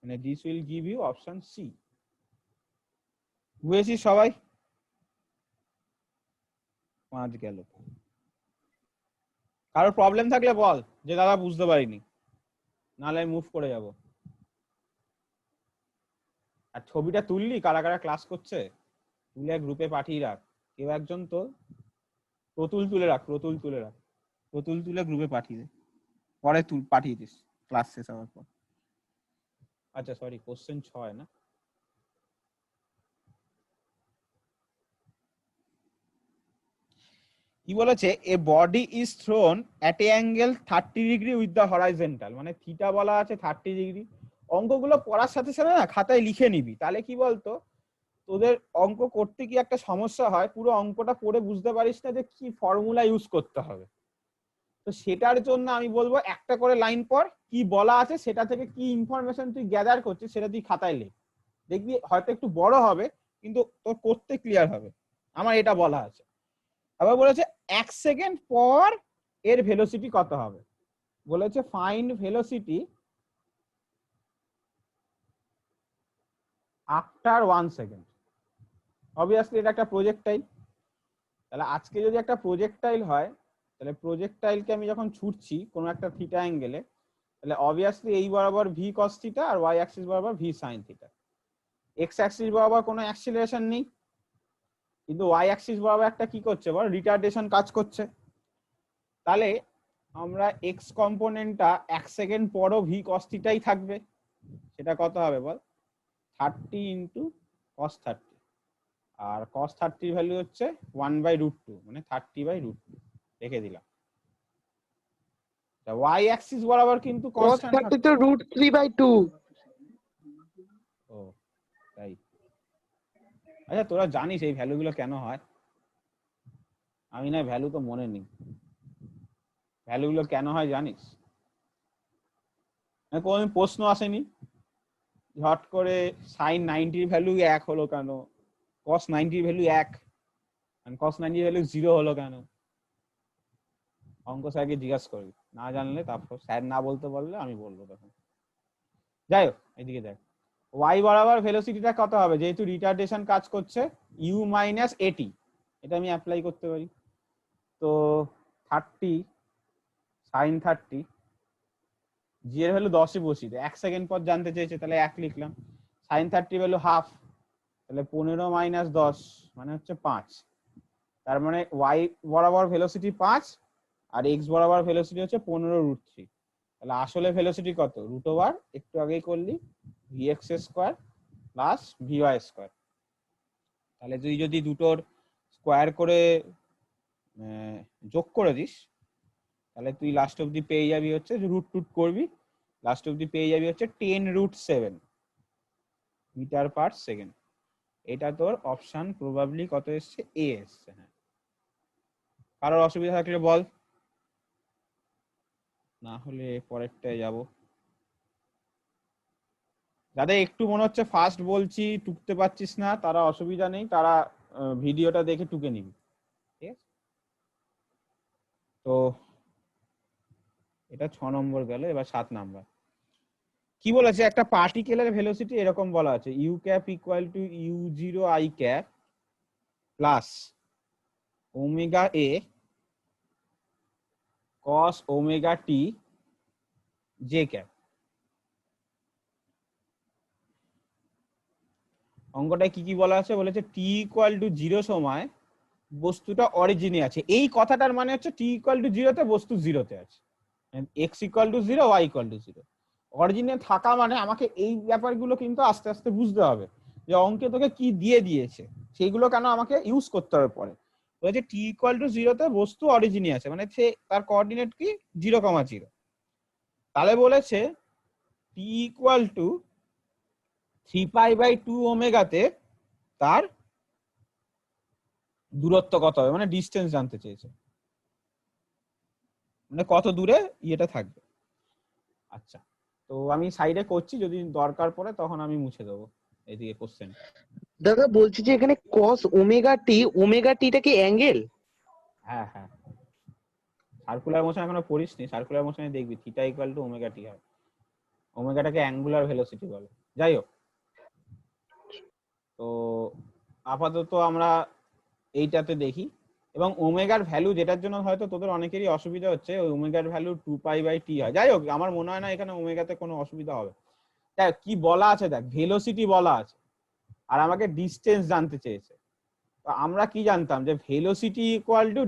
মানে this will give you option C. বুঝেছিস সবাই? 5 গেল। কারো প্রবলেম থাকলে বল যে দাদা বুঝতে পারিনি, নাহলে আমি মুভ করে যাব। আর ছবিটা তুললি, কারা কারা ক্লাস করছে তুলে গ্রুপে পাঠিয়ে রাখ। কেউ একজন তো প্রতুল তুলে রাখ, প্রতুল তুলে গ্রুপে পাঠিয়ে দে, পরে পাঠিয়ে দিস ক্লাস শেষ হওয়ার পর। আচ্ছা সরি, কোশ্চেন 6 না? কি বলেছে, a body is thrown at a angle 30 degree with the horizontal, মানে থিটা বলা আছে 30 ডিগ্রি। অঙ্কগুলো পড়ার সাথে সাথে না খাতায় লিখে নিবি, তাহলে কি বলতো তোদের অঙ্ক করতে কি একটা সমস্যা হয়, পুরো অঙ্কটা পড়ে বুঝতে পারিস না যে কি ফর্মুলা ইউজ করতে হবে। তো সেটার জন্য আমি বলবো একটা করে লাইন পর কি বলা আছে, সেটা থেকে কি ইনফরমেশন তুই গ্যাদার করছিস সেটা তুই খাতায় লেখ, দেখবি হয়তো একটু বড় হবে কিন্তু তোর করতে ক্লিয়ার হবে। আমার এটা বলা আছে। আবার বলেছে 1 সেকেন্ড পর এর ভেলোসিটি কত হবে, বলেছে find velocity after 1 second. Obviously এটা একটা প্রজেক্টাইল, তাহলে আজকে যদি একটা প্রজেক্টাইল হয়, তাহলে প্রজেক্টাইলকে আমি যখন ছুটছি কোনো একটা থিটা অ্যাঙ্গেলে, তাহলে অবভিয়াসলি এই বরাবর ভি কস থিটা আর ওয়াই অ্যাক্সিস বরাবর V sine theta. X Axis বরাবর কোনো অ্যাক্সিলারেশন নেই, কিন্তু ওয়াই অ্যাক্সিস বরাবর একটা কি করছে বল, রিটার্ডেশন কাজ করছে। তাহলে আমরা এক্স কম্পোনেন্টটা 1 সেকেন্ড পরও ভি কস থিটাই থাকবে, সেটা কত হবে বল, 30 ইন্টু কস 30, আর cos 30 ভ্যালু হচ্ছে 1/√2, মানে 30/√2 রেখে দিলাম। y অ্যাক্সিস বরাবর কিন্তু cos কনস্ট্যান্ট 30 তো √3/2। ও তাই, আচ্ছা তোরা জানিস এই ভ্যালুগুলো কেন হয়? আমি না ভ্যালু তো মনে নেই, ভ্যালুগুলো কেন হয় জানিস? কোনদিন প্রশ্ন আসেনি হট করে sin 90 এর ভ্যালু 1 হলো কেন, cos 90 এর ভ্যালু 1 আর cos 90 এর ভ্যালু 0 হলো কেন? অঙ্ক স্যারকে জিজ্ঞাসা করবি, না জানলে তারপর স্যার না বলতে বললে আমি বলবো তখন। যাই হোক, এদিকে দেখ y বরাবর ভেলোসিটিটা কত হবে, যেহেতু রিটার্ডেশন কাজ করছে u মাইনাস এটি, এটা আমি অ্যাপ্লাই করতে পারি। তো 30 sin 30, জি এর ভ্যালু 10 বসিয়ে দে, 1 সেকেন্ড পর জানতে চেয়েছে তাহলে 1 লিখলাম। sin 30 ভ্যালু হাফ, তাহলে 15 মাইনাস 10 মানে হচ্ছে 5। তার মানে y বরাবর ভেলোসিটি 5 আর x বরাবর ভেলোসিটি হচ্ছে 15√3। তাহলে আসলে ভেলোসিটি কত, √ওভার একটু আগেই করলি vx square plus vy square. তাহলে তুই যদি দুটোর স্কয়ার করে যোগ করে দিস, তাহলে তুই লাস্ট অবধি পেয়ে যাবি হচ্ছে, √টুট করবি লাস্ট অবধি পেয়ে যাবি হচ্ছে 10√7 মিটার পার সেকেন্ড। এটা তোর অপশন প্রবাবলি কত এসছে, এ এসছে। হ্যাঁ, কারোর অসুবিধা থাকলে বল, না হলে পরেরটায় যাব। যাদের একটু মনে হচ্ছে ফাস্ট বলছি টুকতে পারছিস না, তারা অসুবিধা নেই, তারা ভিডিওটা দেখে টুকে নিবি, ঠিক আছে? তো এটা 6 নম্বর গেল, এবার 7 নম্বর কি বলেছে, একটা পার্টিকেলের ভেলোসিটি এরকম বলা আছে, u cap equal to u0 i cap plus omega a cos omega t j cap. অঙ্কটায় কি কি বলা আছে, বলেছে টি ইকুয়াল টু 0 সময় বস্তুটা অরিজিনে আছে। এই কথাটার মানে হচ্ছে টি ইকুয়াল টু 0 তে বস্তু 0 তে আছে, X equal to 0 Y equal to 0। অরিজিনে থাকা মানে আমাকে এই ব্যাপারগুলো কিন্তু আস্তে আস্তে বুঝতে হবে, যে অঙ্কে তোকে কি দিয়ে দিয়েছে সেইগুলো কেন আমাকে ইউজ করতে হবে পরে। বলেছে টি ইকুয়াল টু 0 তে বস্তু অরিজিনে আছে, মানে সে তার কোঅর্ডিনেট কি 0,0। তাহলে বলেছে টি ইকুয়াল টু 3π/2 ওমেগাতে তার দূরত্ব কত হবে, মানে ডিসটেন্স জানতে চেয়েছে, মানে কত দূরে ইয়েটা থাকবে। আচ্ছা, তো আমি সাইডে করছি, যদি দরকার পড়ে তখন আমি মুছে দেবো এইদিকে কোশ্চেন। দাদা বলছি যে এখানে cos ওমেগা টিটা কি অ্যাঙ্গেল? হ্যাঁ হ্যাঁ, সার্কুলার মোশন এখনো পড়িসনি, সার্কুলার মোশনে দেখবি theta equal to omega t হয়, ওমেগাটাকে অ্যাঙ্গুলার ভেলোসিটি বলে। যাই হোক, তো আপাতত আমরা এইটাতে দেখি, এবং ওমেগার ভ্যালু যেটার জন্য হয়তো তোদের অনেকেরই অসুবিধা হচ্ছে, ওই ওমেগার ভ্যালু 2π/t হয়। যাই হোক, আমার মনে হয় না এখানে ওমেগাতে কোনো অসুবিধা হবে। দেখ কি বলা আছে, দেখ ভেলোসিটি বলা আছে, আর আমাকে ডিস্টেন্স জানতে চেয়েছে। তো আমরা কি জানতাম যে ভেলোসিটি ইকুয়াল টু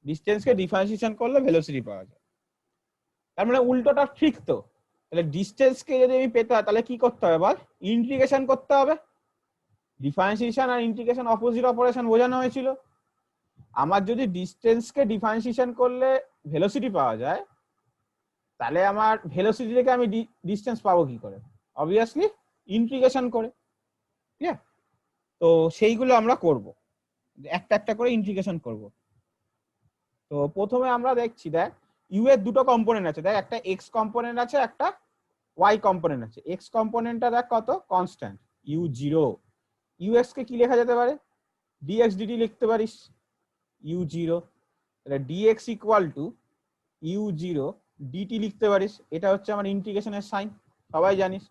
ডিস্টেন্সকে ডিফারেন্সিয়েশন করলে ভেলোসিটি পাওয়া যায়। তার মানে উল্টোটা ঠিক তো। তাহলে ডিস্টেন্সকে যদি আমি পেতে হয় তাহলে কি করতে হবে বল? ইন্টিগ্রেশন করতে হবে। ডিফারেন্সিয়েশন আর ইন্টিগ্রেশন অপোজিট অপারেশন বোঝানো হয়েছিল। আমার যদি ডিস্টেন্সকে ডিফারেন্সিয়েশন করলে ভেলোসিটি পাওয়া যায়, তাহলে আমার ভেলোসিটি থেকে আমি ডিস্টেন্স পাবো কি করে? অবভিয়াসলি ইন্টিগ্রেশন করে। ঠিক আছে? তো সেইগুলো আমরা করব, একটা একটা করে ইন্টিগ্রেশন করব। তো প্রথমে আমরা দেখছি, দেখ ইউ এর দুটো কম্পোনেন্ট আছে, দেখ একটা এক্স কম্পোনেন্ট আছে, একটা ওয়াই কম্পোনেন্ট আছে। এক্স কম্পোনেন্টটা দেখ কত কনস্ট্যান্ট u0। ইউএক্স কে কি লেখা যেতে পারে? dx dt লিখতে পারিস u0। তাহলে dx equal to u0 dt লিখতে পারিস। এটা হচ্ছে আমার ইন্টিগ্রেশনের সাইন, সবাই জানিস।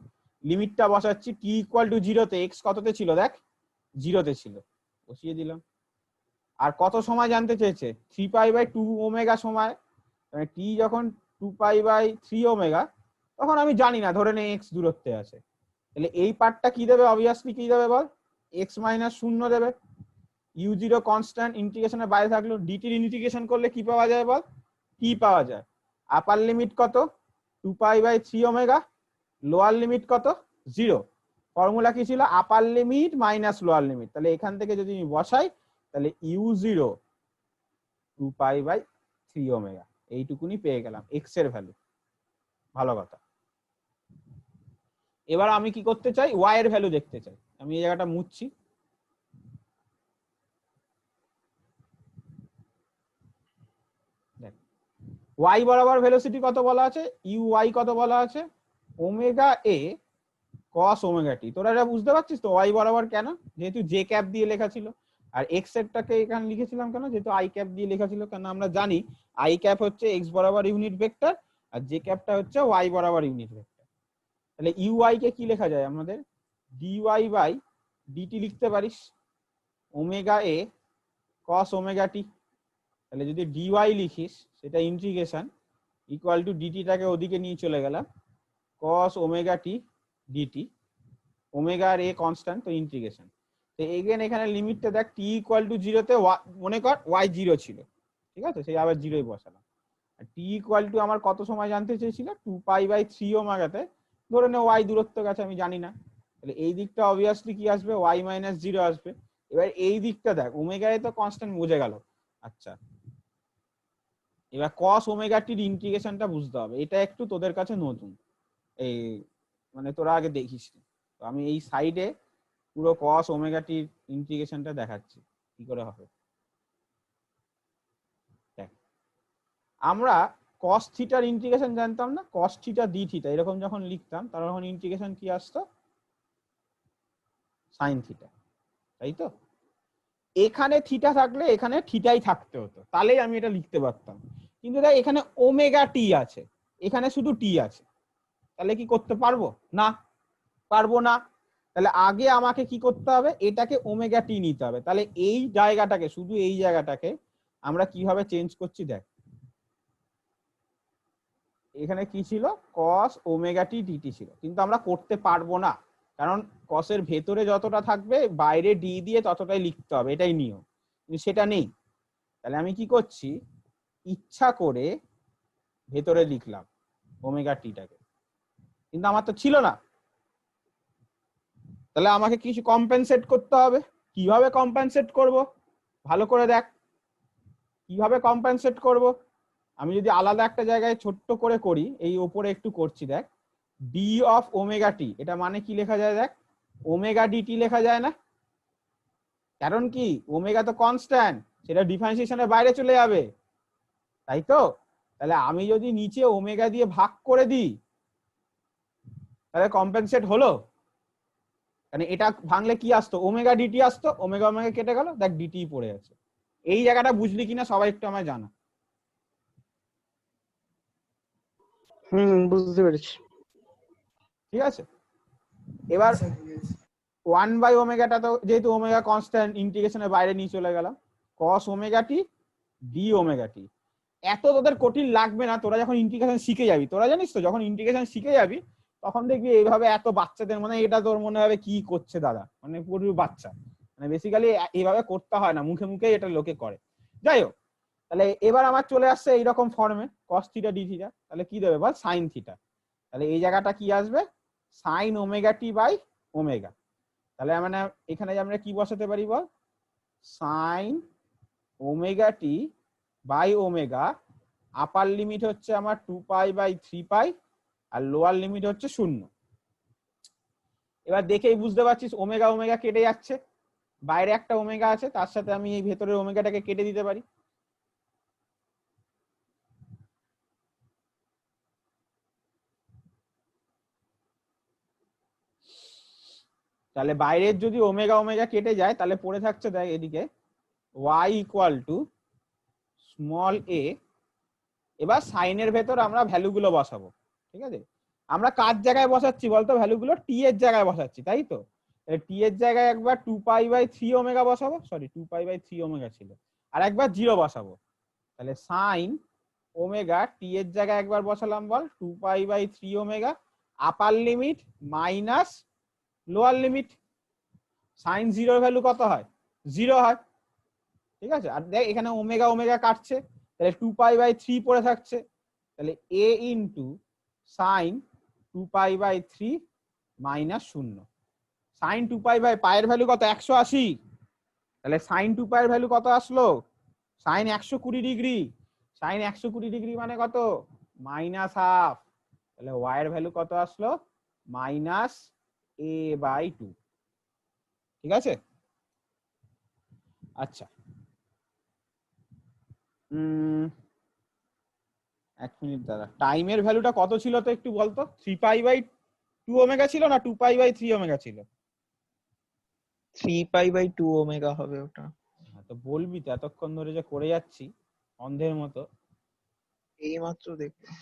লিমিটটা বসাচ্ছি t ইকুয়াল টু 0 তে। x কততে ছিল? দেখ 0 তে ছিল, বসিয়ে দিলাম। আর কত সময় জানতে চেয়েছে? 3π/2 ওমেগা সময়। মানে t যখন 2π/3 ওমেগা, তখন আমি জানি না, ধরে নে x দূরত্বে আছে। তাহলে এই পার্টটা কি দেবে? অবভিয়াসলি কি দেবে বল? x - 0 দেবে। u0 কনস্ট্যান্ট, ইন্টিগ্রেশনের বাইরে থাকলো। dt এর ইন্টিগ্রেশন করলে কি পাওয়া যায় বল? t পাওয়া যায়। আপার লিমিট কত? 2π/3 ওমেগা। লোয়ার লিমিট কত? 0। ফর্মুলা কি ছিল? আপার লিমিট মাইনাস লোয়ার লিমিট। তাহলে এখান থেকে যদি আমি বসাই, তাহলে u0 2π/3 ওমেগা, এইটুকুনি পেয়ে গেলাম x এর ভ্যালু। ভালো কথা। এবার আমি কি করতে চাই? y এর ভ্যালু দেখতে চাই। আমি এই জায়গাটা মুছছি। দেখ y বরাবর ভেলোসিটি কত বলা আছে? uy কত বলা আছে? Omega a cos omega t। তোরা এটা বুঝতে পারছিস তো y বরাবর কেন? যেহেতু j ক্যাপ দিয়ে লেখা ছিল। আর x এরটাকে এখানে লিখেছিলাম কেন? যেহেতু i ক্যাপ দিয়ে লেখা ছিল। কারণ আমরা জানি i ক্যাপ হচ্ছে x বরাবর ইউনিট ভেক্টর, আর j ক্যাপটা হচ্ছে y বরাবর ইউনিট ভেক্টর। তাহলে uy কে কি লেখা যায় আমাদের? dy/dt লিখতে পারিস omega a cos omega t। তাহলে যদি dy লিখিস, সেটা ইন্টিগ্রেশন ইকুয়াল টু dt টাকে ওদিকে নিয়ে চলে গেলাম, cos omega t dt। Omega আর a কনস্ট্যান্ট, তো ইন্টিগ্রেশন। তো এগেন এখানে লিমিটটা দেখ, t ইকুয়াল টু 0 তে মনে কর y 0 ছিল, ঠিক আছে? সেই আবার 0ই বসালাম। আর t ইকুয়াল টু আমার কত সময় জানতে চেয়েছিল? 2π/3 ওমেগাতে। ধরে নে y দূরত্ব গেছে, আমি জানি না। তাহলে এই দিকটা অবভিয়াসলি কি আসবে? y - 0 আসবে। এবার এই দিকটা দেখ, ওমেগা এ তো কনস্ট্যান্ট বুঝে গেল। আচ্ছা, এবার cos ওমেগা টির ইন্টিগ্রেশনটা বুঝতে হবে। এটা একটু তোদের কাছে নতুন, এই মানে তোরা আগে দেখিস। তো আমি এই সাইডে পুরো cos ওমেগা টির ইন্টিগ্রেশনটা দেখাচ্ছি কি করে হবে। দেখ, আমরা cos থিটার ইন্টিগ্রেশন জানতাম না? cos থিটা d থিটা এরকম যখন লিখতাম, তখন ইন্টিগ্রেশন কি আসতো? sin থিটা, তাই তো? এখানে থিটা থাকলে এখানে থিটাই থাকতে হতো, তাহলেই আমি এটা লিখতে পারতাম। কিন্তু দেখ এখানে ওমেগা টি আছে, এখানে শুধু টি আছে। তাহলে কি করতে পারবো? না, পারবো না। তাহলে আগে আমাকে কি করতে হবে? এটাকে ওমেগা টি নিতে হবে। তাহলে এই জায়গাটাকে, শুধু এই জায়গাটাকে আমরা কিভাবে চেঞ্জ করছি দেখ। এখানে কি ছিল? cos ওমেগা টি ডিটি ছিল, কিন্তু আমরা করতে পারবো না, কারণ cos এর ভেতরে যতটা থাকবে বাইরে ডি দিয়ে ততটাই লিখতে হবে, এটাই নিয়ম। কিন্তু সেটা নেই। তাহলে আমি কি করছি? ইচ্ছা করে ভেতরে লিখলাম ওমেগা টিটাকে, কিন্তু আমার তো ছিল না। তাহলে আমাকে কিছু কম্পেনসেট করতে হবে। কিভাবে কম্পেনসেট করব? ভালো করে দেখ কিভাবে কম্পেনসেট করব। আমি যদি আলাদা একটা জায়গায় ছোট্ট করে করি, এই উপরে একটু করছি, দেখ ডি অফ ওমেগা টি, এটা মানে কি লেখা যায়? দেখ ওমেগা ডিটি লেখা যায় না? কারণ কি? ওমেগা তো কনস্ট্যান্ট, সেটা ডিফারেন্সিয়েশনের বাইরে চলে যাবে, তাই তো? তাহলে আমি যদি নিচে ওমেগা দিয়ে ভাগ করে দিই, তাহলে কম্পেনসেট হলো। মানে এটা ভাঙলে কি আসতো? ওমেগা ডিটি আসতো, ওমেগা ওমেগা কেটে গেল, দেখ ডিটি পড়ে আছে। এই জায়গাটা বুঝলি কিনা সবাই একটু আমায় জানা। বুঝতে পেরেছি। ঠিক আছে, এবার 1/ওমেগাটা তো যেহেতু ওমেগা কনস্ট্যান্ট, ইন্টিগ্রেশনের বাইরে নিয়ে চলে গেলাম, cos omega t d omega t. এত তোদের কঠিন লাগবে না, তোরা যখন ইন্টিগ্রেশন শিখে যাবি। তোরা জানিস তো, যখন ইন্টিগ্রেশন শিখে যাবি তখন দেখবি এইভাবে এত বাচ্চাদের মনে হয় এটা তোর মনে হবে কি করছে দাদা, মানে পুরো বাচ্চা, মানে বেসিক্যালি এইভাবে করতে হয় না, মুখে মুখে এটা লোকে করে। যাই হোক, তাহলে এবার আমার চলে আসছে এইরকম ফর্মে cos থিটা ডি থিটা, তাহলে কি দেবে বল সাইন থিটা, তাহলে এই জায়গাটা কি আসবে sine omega t by omega, তাহলে মানে এখানে আমরা কি বসাতে পারি বল sine omega t by omega, upper limit হচ্ছে আমার 2π/3π আর লোয়ার লিমিট হচ্ছে 0। এবার দেখেই বুঝতে পারছিস ওমেগা ওমেগা কেটে যাচ্ছে, বাইরে একটা ওমেগা আছে, তার সাথে আমি এই ভেতরের ওমেগাটাকে কেটে দিতে পারি। তাহলে বাইরের যদি ওমেগা ওমেগা কেটে যায় তাহলে পড়ে থাকছে দেখ এদিকে y equal two small a। এবার সাইনের ভেতর আমরা ভ্যালুগুলো বসাবো, ঠিক আছে? আমরা কার জায়গায় বসাচ্ছি বলতো ভ্যালুগুলো? টি এর জায়গায় বসাচ্ছি, তাই তো? টি এর জায়গায় একবার 2π/3 ওমেগা বসাবো, সরি 2π/3 ওমেগা ছিল, আর একবার 0 বসাবো। তাহলে সাইন ওমেগা টি এর জায়গায় একবার বসালাম বল 2π/3 omega, upper limit minus lower limit, sine 0 value কত হয় 0 হয়, ঠিক আছে? আর দেখ এখানে ওমেগা ওমেগা কাটছে, তাহলে 2π/3 পড়ে থাকছে, তাহলে a into sine 2π/3 minus 0। Sine 2π/, পায়ের ভ্যালু কত 180, তাহলে সাইন 2π এর ভ্যালু কত আসলো সাইন 120 ডিগ্রি, সাইন 120 ডিগ্রি মানে কত -½ তাহলে y এর ভ্যালু কত আসলো -a/2, ঠিক আছে? আচ্ছা এক মিনিট দাদা, টাইমের ভ্যালুটা কত ছিল তো একটু বলতো? 3π/2 ওমেগা ছিল না 2π/3 ওমেগা ছিল? 3π/2 ওমেগা হবে ওটা। তো বলবি তো, এতক্ষণ ধরে যে করে যাচ্ছি অন্ধের মতো। এই মাত্র দেখলাম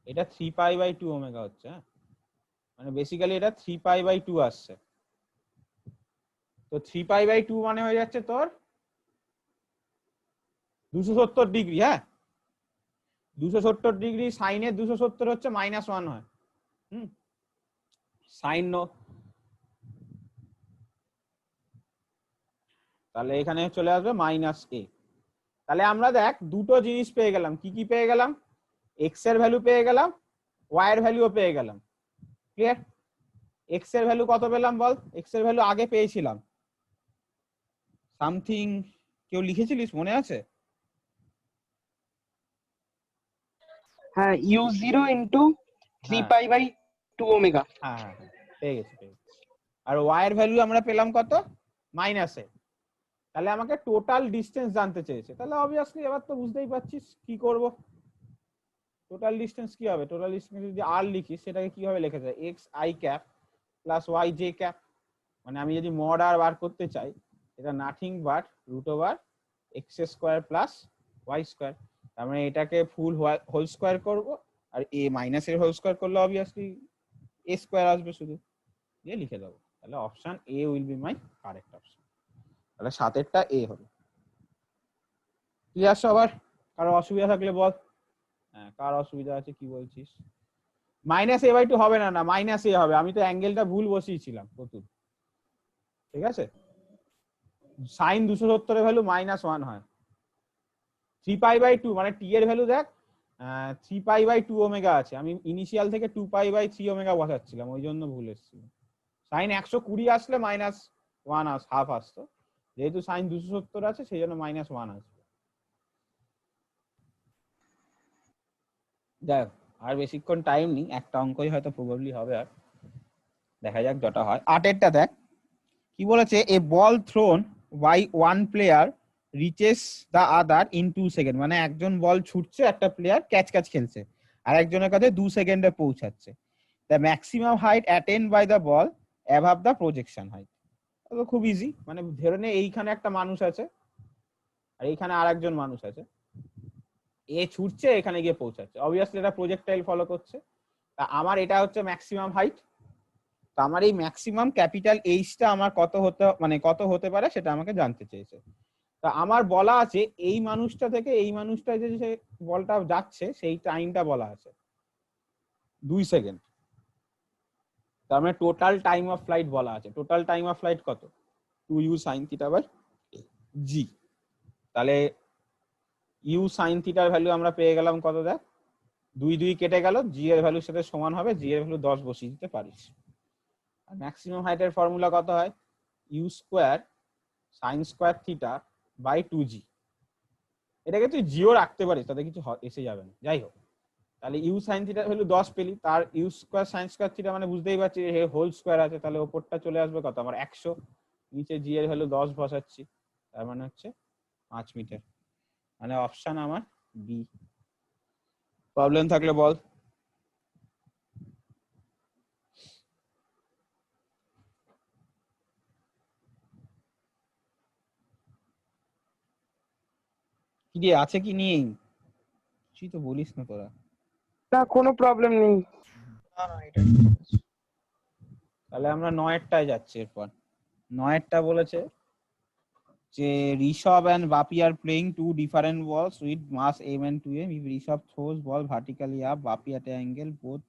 এটা 3π/2 ওমেগা হচ্ছে, হ্যাঁ, মানে বেসিক্যালি এটা 3π/2 আসছে। তো 3π/2 মানে হয়ে যাচ্ছে তোর 270 ডিগ্রি, হ্যাঁ 270 ডিগ্রি, সাইনের 270 হচ্ছে -1 হয়, সাইন তাহলে এখানে চলে আসবে -a। তাহলে আমরা দেখ দুটো জিনিস পেয়ে গেলাম, কি কি পেয়ে গেলাম? এক্স এর ভ্যালু পেয়ে গেলাম, ওয়াই এর ভ্যালুও পেয়ে গেলাম, ক্লিয়ার? এক্স এর ভ্যালু কত পেলাম বল? এক্স এর ভ্যালু আগে পেয়েছিলাম সামথিং, কেউ লিখেছিলিস মনে আছে? হ্যাঁ u0 ইনটু 3π/2 ওমেগা। হ্যাঁ হ্যাঁ হ্যাঁ, পেয়ে গেছি পেয়ে গেছি। আর ওয়াই এর ভ্যালু আমরা পেলাম কত -a। তাহলে আমাকে টোটাল ডিসটেন্স জানতে চেয়েছে, তাহলে অবভিয়াসলি এবার তো বুঝতেই পারছিস কি করব। টোটাল ডিসটেন্স কি হবে? টোটাল ডিসটেন্স যদি আর লিখি সেটাকে কিভাবে লেখা যায়? X I cap plus Y J cap, মানে আমি যদি মড আর বার করতে চাই এটা nothing but √x² plus Y square, তার মানে এটাকে ফুল হোল স্কোয়ার করব, আর এ মাইনাস এর হোল স্কোয়ার করলে অবভিয়াসলি এ স্কোয়ার আসবে, শুধু দিয়ে লিখে দেবো। তাহলে option A will be my correct option. তাহলে 7এরটা এ হলো। ক্লিয়ার সবার? কারো অসুবিধা থাকলে বল। হ্যাঁ, কার অসুবিধা আছে কি বলছিস? -a/2 হবে না, না -a হবে, আমি তো অ্যাঙ্গেলটা ভুল বসিয়েছিলাম প্রচুর, ঠিক আছে? সাইন 270 এর ভ্যালু -1 হয়, 3π/2 মানে টি এর ভ্যালু দেখ 3π/2 ওমেগা আছে, আমি ইনিশিয়াল থেকে 2π/3 ওমেগা বসাচ্ছিলাম, ওই জন্য ভুল এসেছিল। সাইন 120 আসলে -1 হাফ আসতো, যেহেতু সাইন 270 আছে সেই জন্য -1 আসবে। যাই হোক, আর বেশিক্ষণ টাইম নেই, একটা অঙ্কই হয়তো প্রবাবলি হবে, আর দেখা যাক যটা হয়। 8এরটা দেখ কি বলেছে, a ball thrown by one player reaches the other in 2 second, মানে একজন বল ছুটছে, একটা প্লেয়ার ক্যাচ খেলছে, আর একজনের কাছে 2 সেকেন্ডে পৌঁছাচ্ছে। The maximum height attained by the ball above the projection height. তো খুব ইজি, মানে ধরে নে এইখানে একটা মানুষ আছে আর এইখানে আর একজন মানুষ আছে, এ ছুটছে এখানে গিয়ে পৌঁছাচ্ছে, অবভিয়াসলি এটা প্রজেক্টাইল ফলো করছে। তা আমার এটা হচ্ছে ম্যাক্সিমাম হাইট, তো আমার এই ম্যাক্সিমাম ক্যাপিটাল এইচটা আমার কত হতে পারে সেটা আমাকে জানতে চেয়েছে। তা আমার বলা আছে এই মানুষটা থেকে এই মানুষটা যে বলটা যাচ্ছে সেই টাইমটা বলা আছে 2 সেকেন্ড, তার মানে টোটাল টাইম অফ ফ্লাইট বলা আছে। টোটাল টাইম অফ ফ্লাইট কত? 2u sin theta by g। তাহলে u sin থিটার ভ্যালু আমরা পেয়ে গেলাম কত? দেখ 2 কেটে গেল, g এর ভ্যালুর সাথে সমান হবে, g এর ভ্যালু 10 বসিয়ে দিতে পারিস। আর ম্যাক্সিমাম হাইটের ফর্মুলা কত হয়? u square sin square theta by 2g। এটাকে তুই জিও রাখতে পারিস, তাতে কিছু এসে যাবে না। যাই হোক, তাহলে ইউ সাইন থিটার ভ্যালু 10 পেলি, তার U square sine square theta মানে বুঝতেই পারছিস হোল স্কয়ার আছে, তাহলে ওপরটা চলে আসবে কত আমার 100, নিচে জি এর ভ্যালু 10 বসাচ্ছি, তার মানে হচ্ছে 5 মিটার। মানে অপশন আমার বি। প্রবলেম থাকলে বল। কি রে, আছে কি নেই? তুই তো বলিস না তোরা। না কোনো প্রবলেম নেই। না না এটা ঠিক আছে। তাহলে আমরা 9টায় যাচ্ছি। এরপর 9টা বলেছে যে Rishabh and Bapi are playing two different balls with mass m and 2m. If Rishabh throws ball vertically up, Bapi at an angle, both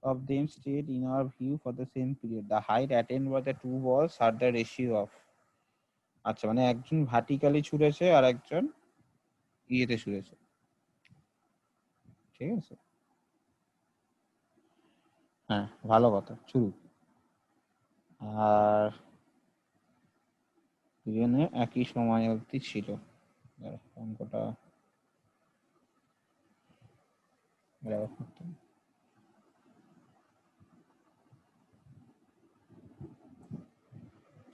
of them stayed in our view for the same period. The height attained by the two balls are the ratio of। আচ্ছা, মানে একজন vertically ছুড়েছে আর একজন ইয়েতে ছুড়েছে, ঠিক আছে। হ্যাঁ, ভালো কথা, শুরু। আর দুজনে একই সময় অবধি ছিল। অঙ্কটা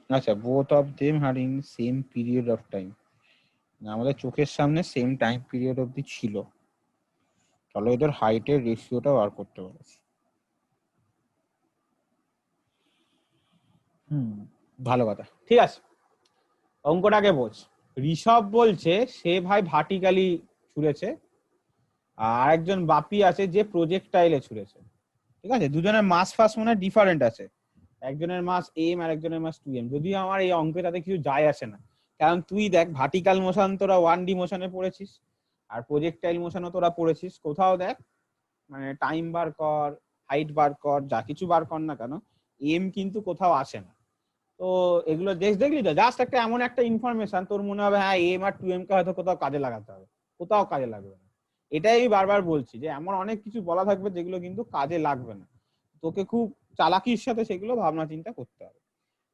আচ্ছা, both of them are in same period of time, আমাদের চোখের সামনে সেম টাইম পিরিয়ড অবধি ছিল, তাহলে এদের হাইটের রেশিওটা বার করতে পারছি। ভালো কথা, ঠিক আছে। অঙ্কটাকে বোঝ। ঋষভ বলছে সে ভাই ভার্টিক্যালি ছুঁড়েছে, আর একজন বাপি আছে যে প্রজেক্টাইলে ছুঁড়েছে, ঠিক আছে। দুজনের মাস ফাস মনে ডিফারেন্ট আছে, একজনের মাস এম আর একজনের মাস 2m। যদিও আমার এই অঙ্কে তাতে কিছু যায় আসে না, কারণ তুই দেখ ভার্টিক্যাল মোশন তোরা 1D মোশনে পড়েছিস, আর প্রজেক্টাইল মোশনও তোরা পড়েছিস। কোথাও দেখ মানে টাইম বার কর, হাইট বার কর, যা কিছু বার কর না কেন, এম কিন্তু কোথাও আসে না। তো এগুলো দেখলি তো, জাস্ট একটা এমন একটা ইনফরমেশন তোর মনে হবে হ্যাঁ এম আর 2m কে হয়তো কোথাও কাজে লাগাতে হবে, কোথাও কাজে লাগবে না। এটাই আমি বারবার বলছি যে এমন অনেক কিছু বলা থাকবে যেগুলো কিন্তু কাজে লাগবে না, তোকে খুব চালাকির সাথে সেগুলো ভাবনা চিন্তা করতে হবে।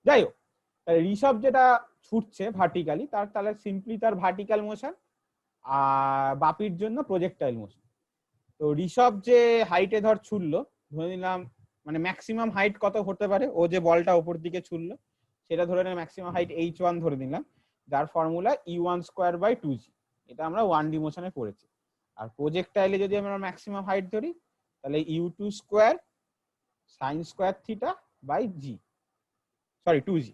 যাই হোক, ঋষভ যেটা ছুটছে ভার্টিক্যালি, তার তাহলে সিম্পলি তার ভার্টিক্যাল মোশন, আর বাপির জন্য প্রজেক্টাইল মোশন। তো ঋষভ যে হাইটে ধর ছুটলো, ধরে নিলাম মানে ম্যাক্সিমাম হাইট কত হতে পারে, ও যে বলটা উপর দিকে ছুটলো সেটা ধরে নিলাম ম্যাক্সিমাম হাইট h1 ধরে নিলাম, যার formula u1 square by 2g। এটা আমরা 1D মোশনে পড়েছি। আর প্রজেক্টাইলে যদি আমরা ম্যাক্সিমাম হাইট ধরি, তাহলে u2 square sine square theta by G, sorry 2g।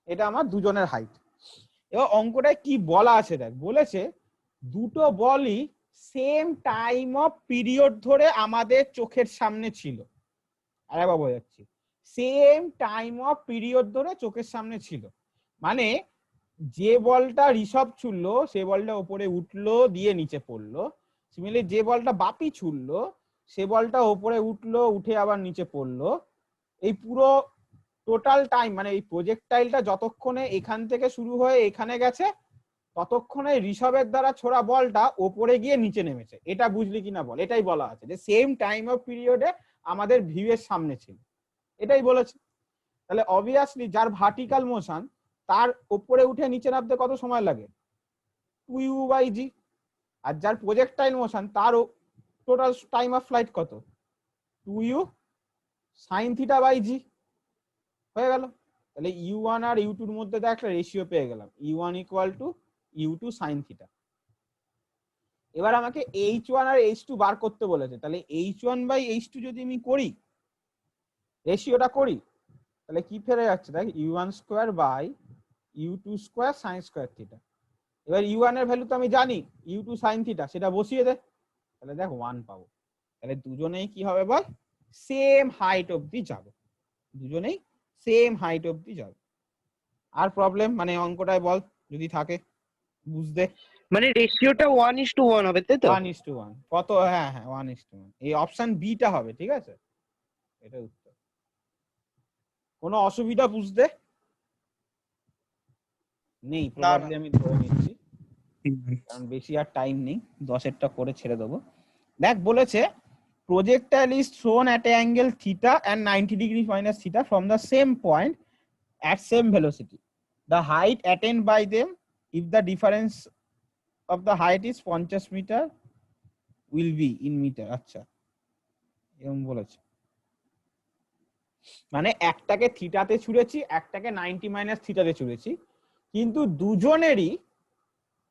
এটা আমার দুজনের হাইট। এবার অঙ্কটায় কি বলা আছে দেখ, বলেছে দুটো বলই সেম টাইম অফ পিরিয়ড ধরে আমাদের চোখের সামনে ছিল। আরেকবার বোঝাচ্ছি, সেম টাইম অফ পিরিয়ড ধরে চোখের সামনে ছিল, মানে যে বলটা ঋষভ ছুড়লো সে বলটা উপরে উঠলো দিয়ে নিচে পড়লো, সিমিলারলি যে বলটা বাপি ছুড়লো সে বলটা উপরে উঠলো উঠে আবার নিচে পড়লো। এই পুরো টোটাল টাইম মানে এই প্রজেক্টাইলটা যতক্ষণে এখান থেকে শুরু হয়ে এখানে গেছে, ততক্ষণে ঋষভের দ্বারা ছোড়া বলটা ওপরে গিয়ে নিচে নেমেছে। এটা বুঝলি কিনা বল। এটাই বলা আছে যে সেম টাইম অফ পিরিয়ডে আমাদের ভিউ এর সামনে ছিল, এটাই বলেছে। তাহলে অবভিয়াসলি যার ভার্টিক্যাল মোশন তার উপরে উঠে নিচে নামতে কত সময় লাগে? 2u/g। আর যার প্রজেক্টাইল মোশন তার টোটাল টাইম অফ ফ্লাইট কত? 2u sin θ/g। হয়ে গেল। তাহলে u1 আর u2 এর মধ্যে একটা রেশিও পেয়ে গেলাম, u1 = u2 sin θ। এবার আমাকে h1 আর h2 বার করতে বলেছে, তাহলে h1/h2 যদি আমি করি, রেশিওটা করি, তাহলে কি ফেরে যাচ্ছে দেখ, u1 square by u2 square sin square theta. এবার u1 এর ভ্যালু তো আমি জানি, u2 sin θ, সেটা বসিয়ে দে, তাহলে দেখ 1 পাবো। তাহলে দুজনেই কি হবে বল, সেম হাইট অবধি যাবে, দুজনেই সেম হাইট অবধি যাবে। আর প্রবলেম মানে অঙ্কটায় বল যদি থাকে বুঝতে। মানে রেশিওটা 1:1 হবে তাই তো? 1:1 কত? হ্যাঁ হ্যাঁ 1:1, এই অপশন বি টা হবে, ঠিক আছে, এটা উত্তর। কোনো অসুবিধা বুঝতে নেই? প্রবাবলি আমি ধরে নিচ্ছি, কারণ বেশি আর টাইম নেই, 10-এরটা করে ছেড়ে দেবো। দেখ বলেছে projectile is thrown at an angle theta and 90 degrees minus theta from the same point at same velocity. The height attained by them, if the difference of the height is 50 meter, will be in meter. আচ্ছা, এরকম বলেছে, মানে একটাকে থিটাতে ছুঁড়েছি, একটাকে 90 minus থিটাতে ছুঁড়েছি, কিন্তু দুজনেরই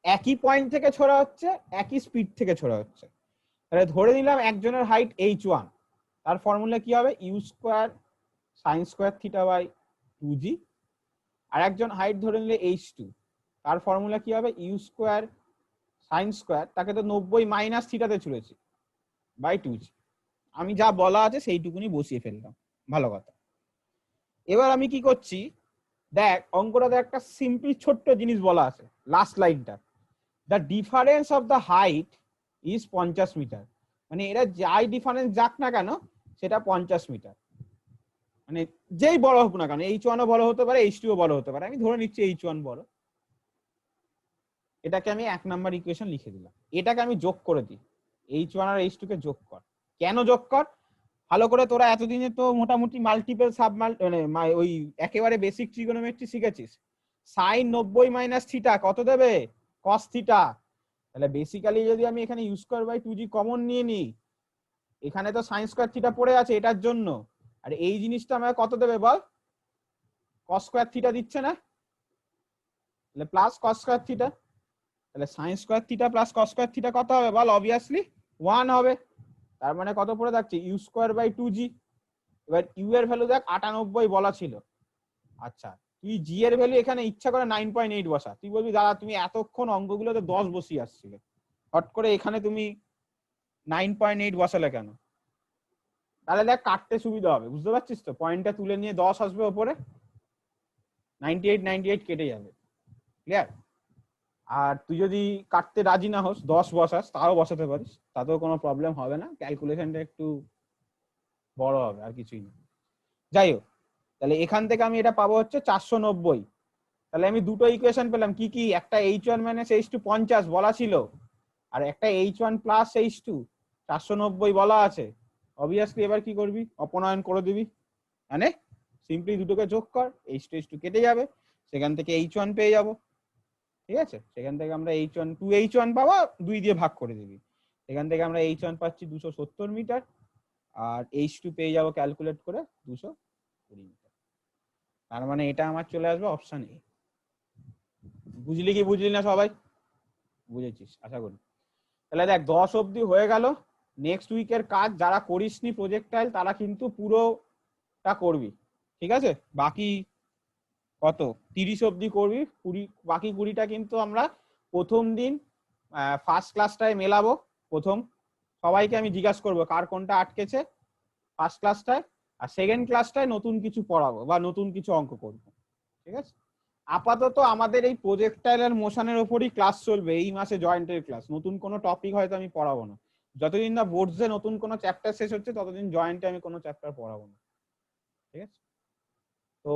একই point থেকে ছোড়া হচ্ছে, একই স্পিড থেকে ছোড়া হচ্ছে। তাহলে ধরে নিলাম একজনের হাইট h1, তার ফর্মুলা কি হবে? U square sine square theta by 2g। আর একজন হাইট ধরে নিলে h2, তার ফর্মুলা কি হবে? ইউ স্কোয়ার সাইন স্কোয়ার, তাকে তো 90 মাইনাস থিটাতে ছুড়েছি, বাই 2g। আমি যা বলা আছে সেইটুকুনি বসিয়ে ফেললাম, ভালো কথা। এবার আমি কি করছি, দেখ অঙ্কটাতে একটা সিম্পল ছোট্ট জিনিস বলা আছে, লাস্ট লাইনটা, the difference of the height is 50 metre. মানে এরা যাই ডিফারেন্স যাক না কেন সেটা 50 মিটার, মানে যেই বড় হোক না কেন, h1 ও বড় হতে পারে, h2 ও বড় হতে পারে, আমি ধরে নিচ্ছি h1 বড়। এটাকে আমি 1 নাম্বার ইকুয়েশন লিখে দিলাম। এটাকে আমি যোগ করে দিই, h1 আর h2 কে যোগ কর। কেন যোগ কর? ভালো করে তোরা এতদিনে তো মোটামুটি মাল্টিপল মানে ওই একেবারে বেসিক ট্রিগোনোমেট্রি শিখেছিস। সাইন 90 মাইনাস থিটা কত দেবে? কস থিটা। তাহলে বেসিক্যালি যদি আমি এখানে you square by 2g common নিয়ে নিই, এখানে তো সাইন স্কয়ার থিটা পড়ে আছে এটার জন্য, আর এই জিনিসটা আমাকে কত দেবে বল? কস স্কয়ার থিটা দিচ্ছে না? তাহলে প্লাস কস স্কয়ার থিটা, তাহলে sign square theta plus cos square theta কত হবে বল? অবভিয়াসলি 1 হবে। তার মানে কত পড়ে থাকছে? U square by 2g। এবার ইউ এর ভ্যালু দেখ 98 বলা ছিল। আচ্ছা, তুই জি এর ভ্যালু এখানে ইচ্ছা করে 9.8 বসা। তুই বলবি দাদা তুমি এতক্ষণ অঙ্কগুলোতে 10 বসিয়ে আসছিলে, হট করে এখানে তুমি 9.8 বসালে কেন? তাহলে দেখ কাটতে সুবিধা হবে, বুঝতে পারছিস তো? পয়েন্টটা তুলে নিয়ে 10 আসবে ওপরে, 98 কেটে যাবে। ক্লিয়ার? আর তুই যদি কাটতে রাজি না হোস, 10 বসাস, তাও বসাতে পারিস, তাতেও কোনো প্রবলেম হবে না, ক্যালকুলেশনটা একটু বড় হবে, আর কিছুই না। যাই হোক, তাহলে এখান থেকে আমি এটা পাবো হচ্ছে 490। তাহলে আমি দুটো ইকুয়েশন পেলাম, কি কি? একটা h1 মাইনাস h2 50 বলা ছিল, আর একটা h1 প্লাস h2 490 বলা আছে। অবভিয়াসলি এবার কি করবি? অপনয়ন করে দিবি, মানে সিম্পলি দুটোকে যোগ কর, h2 h2 কেটে যাবে, সেখান থেকে h1 পেয়ে যাব। ঠিক আছে, সেখান থেকে আমরা h1 2h1 পাবো, 2 দিয়ে ভাগ করে দিবি, সেখান থেকে আমরা h1 পাচ্ছি 270 মিটার, আর h2 পেয়ে যাব ক্যালকুলেট করে 220 মিটার। তার মানে এটা আমার চলে আসবে অপশন এ। বুঝলি কি বুঝলি না সবাই? বুঝেছিস আশা করি। তাহলে দেখ 10 অবধি হয়ে গেল। নেক্সট উইকের কাজ যারা করিসনি প্রজেক্টাইল, তারা কিন্তু পুরোটা করবি, ঠিক আছে? বাকি কত 30 অবধি করবি, 20 বাকি 20টা কিন্তু আমরা প্রথম দিন ফার্স্ট ক্লাসটায় মেলাবো। প্রথম সবাইকে আমি জিজ্ঞাসা করবো কার কোনটা আটকেছে ফার্স্ট ক্লাসটায়, আর সেকেন্ড ক্লাসটায় নতুন কিছু পড়াবো বা নতুন কিছু অঙ্ক করবো, ঠিক আছে? আপাতত আমাদের এই প্রজেক্টাইলের মোশনের উপরই ক্লাস চলবে এই মাসে, জয়েন্টের ক্লাস। নতুন কোনো টপিক হয়তো আমি পড়াবো না, যতদিন না বোর্ডসে নতুন কোনো চ্যাপ্টার শেষ হচ্ছে ততদিন জয়েন্টে আমি কোনো চ্যাপ্টার পড়াবো না, ঠিক আছে? তো